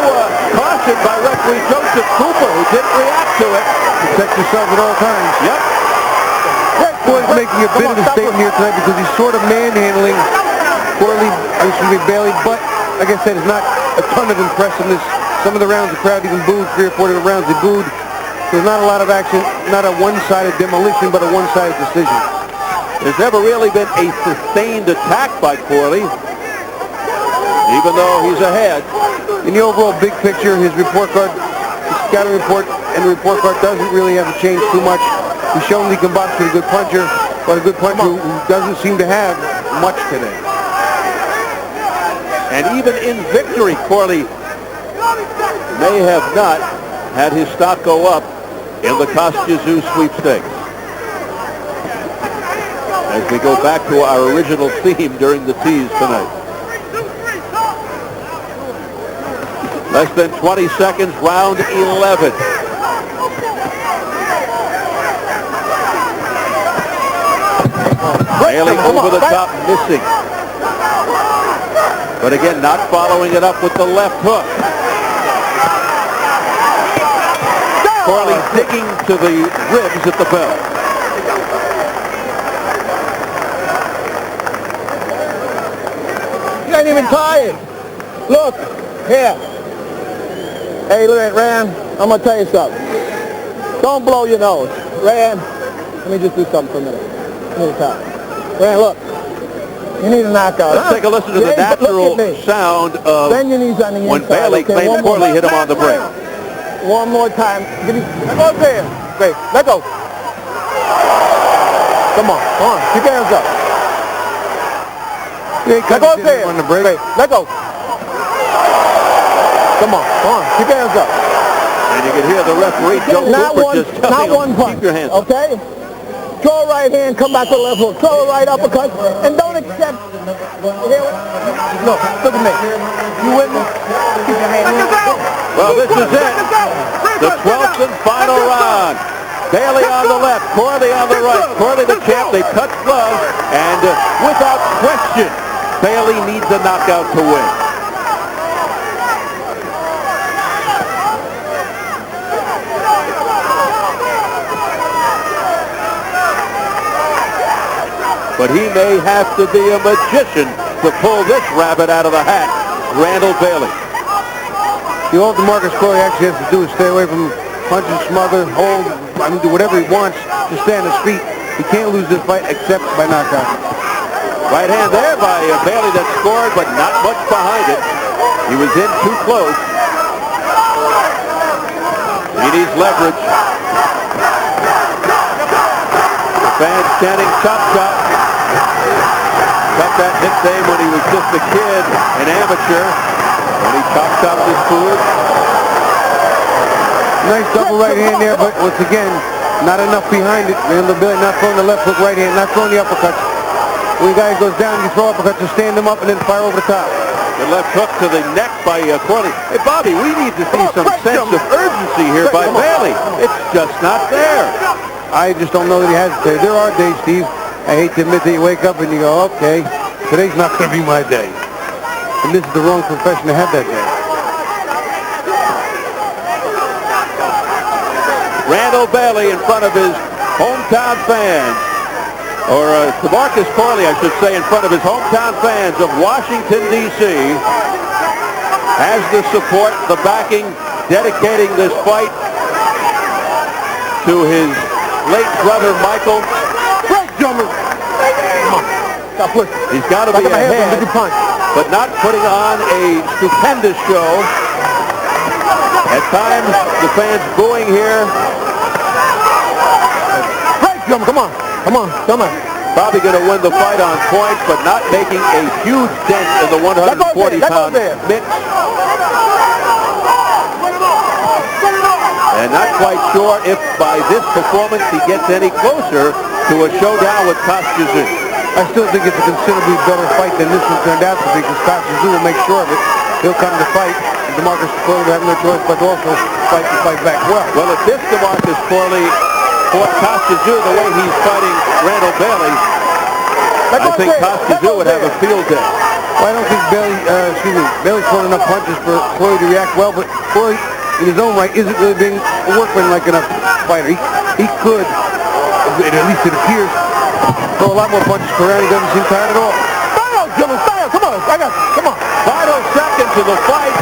caution by referee Joseph Cooper, who didn't react to it. Protect yourself at all times. Yep. Corley's making a bit of a statement here tonight because he's sort of manhandling Bailey, but like I said, it's not a ton of impressiveness. Some of the rounds the crowd even booed, 3 or 4 of the rounds they booed. There's not a lot of action, not a one-sided demolition, but a one-sided decision. There's never really been a sustained attack by Corley, even though he's ahead. In the overall big picture, his report card, his scouting report, and the report card doesn't really have changed too much. He's shown he can box with a good puncher, but a good puncher who doesn't seem to have much today. And even in victory, Corley may have not had his stock go up in the Kostya-Tszyu sweepstakes. As we go back to our original theme during the tease tonight. Less than 20 seconds, round 11. Bailey over the top, missing. But again, not following it up with the left hook. Corley digging to the ribs at the belt. You ain't even tired. Look, here. Hey, look at Rand. I'm going to tell you something. Don't blow your nose. Rand, let me just do something for a minute. Let me talk. Rand, look. You need a knockout. Let's take a listen to the natural sound of Bend your knees on the when inside. Bailey claimed Corley hit him on the break. One more time. Let go there. Great. Let go. Come on. Come on. Keep your hands up. Let go there. On the break. Great. Let go. Come on. Come on. Keep your hands up. And you can hear the referee, Joe Cooper, just telling him, keep your hands up. Okay? Throw a right hand, come back to left hook. Throw a right uppercut, and don't accept. Look, look at me. You with me? Keep your hands up. Well, this is it. The 12th and final round. Bailey on the left, Corley on the right. Corley the champ. They cut gloves, and without question, Bailey needs a knockout to win. but he may have to be a magician to pull this rabbit out of the hat. Randall Bailey. All DeMarcus Corley actually has to do is stay away from punch and smother, hold, do whatever he wants to stay on his feet. He can't lose this fight except by knockout. Right hand there by Bailey that scored, but not much behind it. He was in too close. He needs leverage. The fans chanting chop chop. Got that nickname when he was just a kid, an amateur, when he chopped up his food. Nice double right hand there, but once again, not enough behind it. Randall Bailey not throwing the left hook right hand, not throwing the uppercuts. When the guy goes down, you throw uppercuts to stand him up and then fire over the top. The left hook to the neck by Corley. Hey, Bobby, we need to see some sense of urgency here by Bailey. It's just not there. I just don't know that he has it there. There are days, Steve, I hate to admit that you wake up and you go, okay, today's not going to be my day. And this is the wrong profession to have that day. Randall Bailey in front of his hometown fans, or DeMarcus Corley, I should say, in front of his hometown fans of Washington, D.C., has the support, the backing, dedicating this fight to his late brother, Michael. Great jumper! Come on. Stop pushing. He's got to be ahead, but not putting on a stupendous show. At times, the fans booing here. Great jumper, come on. Come on, come on. Probably going to win the fight on points, but not making a huge dent in the 140-pound mix. And not quite sure if by this performance he gets any closer to a showdown with Kostya. I still think it's a considerably better fight than this one turned out to be, because Kostya will make sure of it. He'll come to fight. DeMarcus Corley will have no choice but to also fight back well. Well, if this DeMarcus Corley fought Kostya the way he's fighting Randall Bailey, I think Kostya would have a field day. Well, I don't think Bailey's throwing enough punches for Corley to react well, but Corley, in his own right, isn't really being a workman-like enough fighter. He could, at least it appears, throw a lot more punches per round. He doesn't seem tired at all. Style, Jimmy, style, come on, I got you, come on. Final seconds of the fight.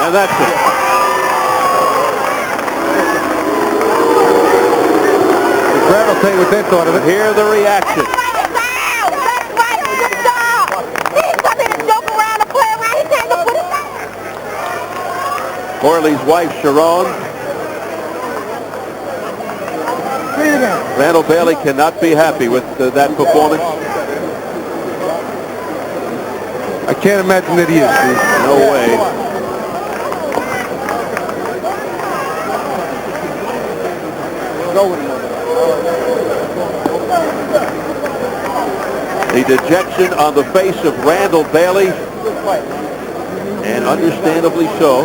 And that's it. The crowd will tell you what they thought of it. Hear the reaction. Corley's wife, Sharon. Randall Bailey cannot be happy with that performance. I can't imagine that he is, Steve. No way. The dejection on the face of Randall Bailey, and understandably so.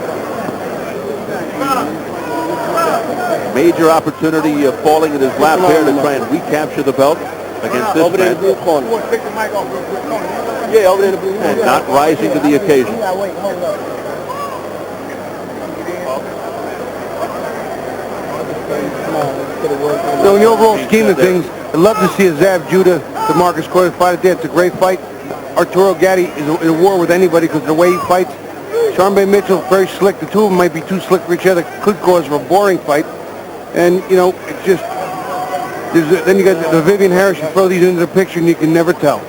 Major opportunity falling in his lap here to try and recapture the belt against this man. Yeah, over there in the blue. And not rising to the occasion. So in the overall scheme of things, I'd love to see a Zav Judah, DeMarcus Corley fight at the end. It's a great fight. Arturo Gatti is in a war with anybody because of the way he fights. Charmbe Mitchell, very slick. The two of them might be too slick for each other. Could cause a boring fight. And, you know, it's just, then you got the Vivian Harris. You throw these into the picture and you can never tell.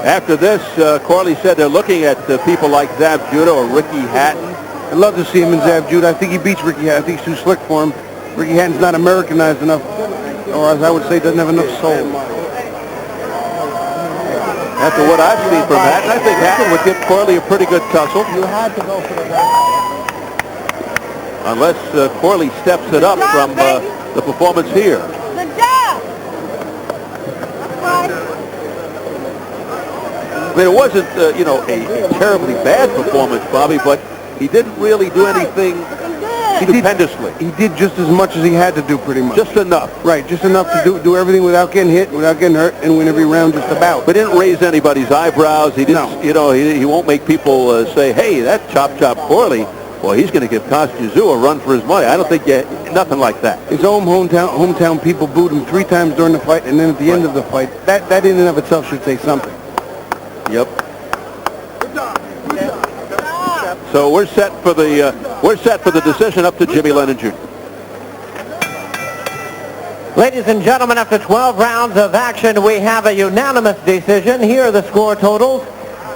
After this, Corley said they're looking at people like Zav Judah or Ricky Hatton. I'd love to see him in Zav Judah. I think he beats Ricky Hatton. I think he's too slick for him. Ricky Hatton's not Americanized enough, or as I would say, doesn't have enough soul. After what I've seen from Hatton, I think Hatton would give Corley a pretty good tussle. You had to go for the Unless Corley steps it up from the performance here. Good job. I mean, it wasn't, you know, a terribly bad performance, Bobby, but he didn't really do anything stupendously. He did just as much as he had to do, pretty much. Just enough. Right, just enough to do everything without getting hit, without getting hurt, and win every round just about. But didn't raise anybody's eyebrows. He didn't, you know, he won't make people say, hey, that Chop Chop Corley Well, he's going to give Kostya a run for his money. I don't think nothing like that. His hometown people booed him 3 times during the fight, and then at the end of the fight, that in and of itself should say something. Yep. So we're set for the decision, up to Jimmy Lennon Jr. Ladies and gentlemen, after 12 rounds of action, we have a unanimous decision. Here are the score totals.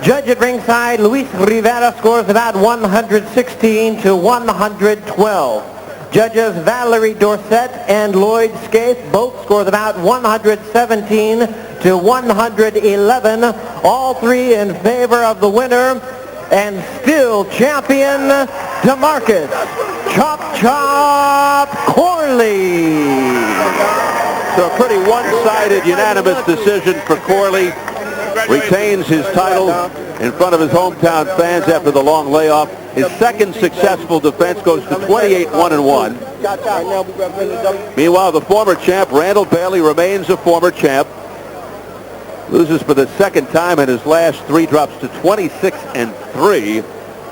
Judge at ringside, Luis Rivera, scores about 116 to 112. Judges Valerie Dorset and Lloyd Scaife both scored about 117 to 111. All three in favor of the winner and still champion DeMarcus Chop Chop Corley. So a pretty one-sided unanimous decision for Corley. Retains his title in front of his hometown fans after the long layoff. His second successful defense goes to 28-1-1. Meanwhile, the former champ, Randall Bailey, remains a former champ. Loses for the second time in his last 3, drops to 26-3.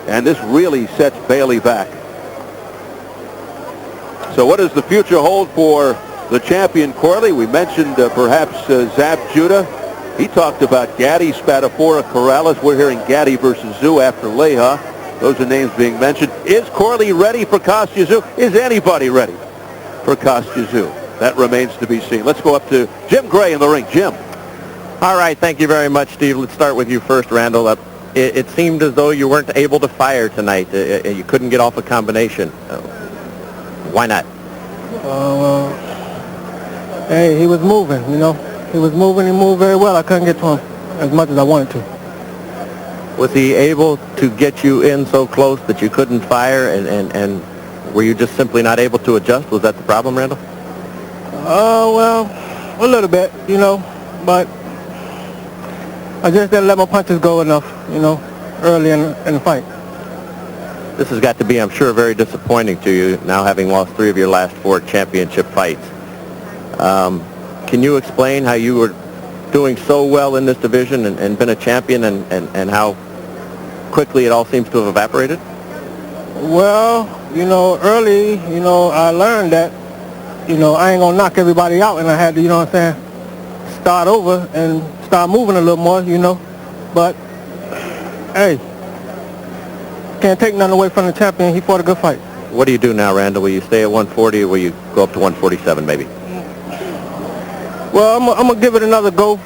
And this really sets Bailey back. So what does the future hold for the champion Corley? We mentioned perhaps Zab Judah. He talked Gaddy Spadafora Corrales. We're hearing Gaddy versus Tszyu after Leja. Those are names being mentioned. Is Corley ready for Kostya Tszyu? Is anybody ready for Kostya Tszyu? That remains to be seen. Let's go up to Jim Gray in the ring. Jim. All right, thank you very much, Steve. Let's start with you first, Randall. It seemed as though you weren't able to fire tonight. You couldn't get off a combination. Why not? Hey, he was moving, you know. He was moving. He moved very well. I couldn't get to him as much as I wanted to. Was he able to get you in so close that you couldn't fire, and were you just simply not able to adjust? Was that the problem, Randall? Well, a little bit, you know, but I just didn't let my punches go enough, you know, early in the fight. This has got to be, I'm sure, very disappointing to you, now having lost 3 of your last 4 championship fights. Can you explain how you were doing so well in this division and been a champion, and how quickly it all seems to have evaporated? Well, you know, early, you know, I learned that, you know, I ain't going to knock everybody out, and I had to, you know what I'm saying, start over and start moving a little more, you know. But, hey, can't take nothing away from the champion. He fought a good fight. What do you do now, Randall? Will you stay at 140, or will you go up to 147 maybe? Well, I'm going to give it another go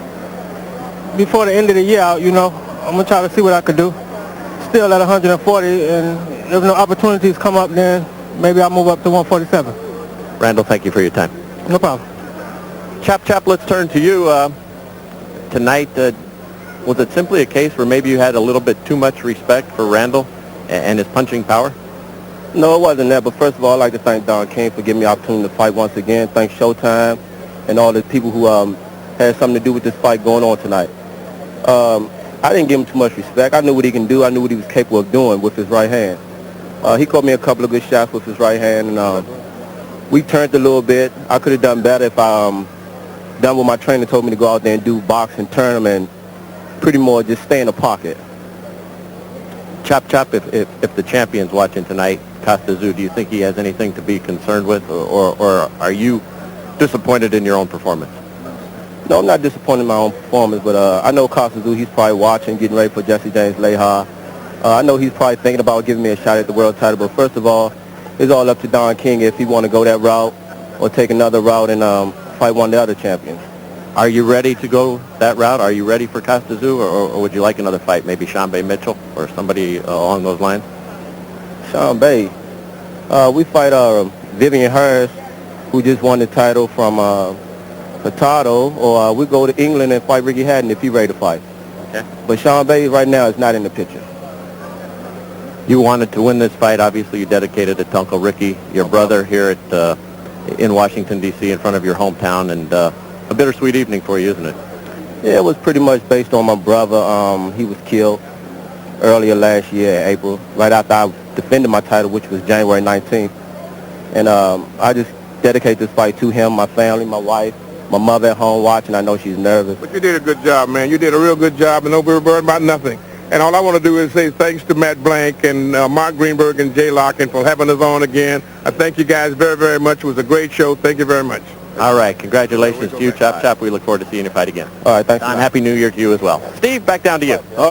before the end of the year out, you know. I'm going to try to see what I could do. Still at 140, and if no opportunities come up, then maybe I'll move up to 147. Randall, thank you for your time. No problem. Chop, let's turn to you. Tonight, was it simply a case where maybe you had a little bit too much respect for Randall and his punching power? No, it wasn't that. But first of all, I'd like to thank Don King for giving me the opportunity to fight once again. Thanks Showtime and all the people who had something to do with this fight going on tonight. I didn't give him too much respect. I knew what he can do. I knew what he was capable of doing with his right hand. He caught me a couple of good shots with his right hand, and we turned a little bit. I could have done better if I done what my trainer told me to go out there and do, box and turn him, and pretty much just stay in the pocket. Chop, if the champion's watching tonight, Kostya Tszyu, do you think he has anything to be concerned with, or are you disappointed in your own performance? No, I'm not disappointed in my own performance, but I know Kostya Tszyu, he's probably watching, getting ready for Jesse James Leja. I know he's probably thinking about giving me a shot at the world title, but first of all, it's all up to Don King if he want to go that route or take another route and fight one of the other champions. Are you ready to go that route? Are you ready for Kostya Tszyu, or would you like another fight, maybe Shanbei Mitchell or somebody along those lines? Shanbei. We fight Vivian Harris, who just won the title from Hurtado, or we go to England and fight Ricky Hatton if he's ready to fight. Okay. But Shanbei right now is not in the picture. You wanted to win this fight. Obviously, you dedicated it to Uncle Ricky, your brother, here at in Washington, D.C., in front of your hometown, and a bittersweet evening for you, isn't it? Yeah, it was pretty much based on my brother. He was killed earlier last year in April, right after I defended my title, which was January 19th. And I just dedicate this fight to him, my family, my wife, my mother at home watching. I know she's nervous. But you did a good job, man. You did a real good job, and don't be worried about nothing. And all I want to do is say thanks to Matt Blank and Mark Greenberg and Jay Larkin for having us on again. I thank you guys very, very much. It was a great show. Thank you very much. All right, congratulations to you, Chop Chop. We look forward to seeing you fight again. All right, thanks. Don, Happy New Year to you as well. Steve, back down to you.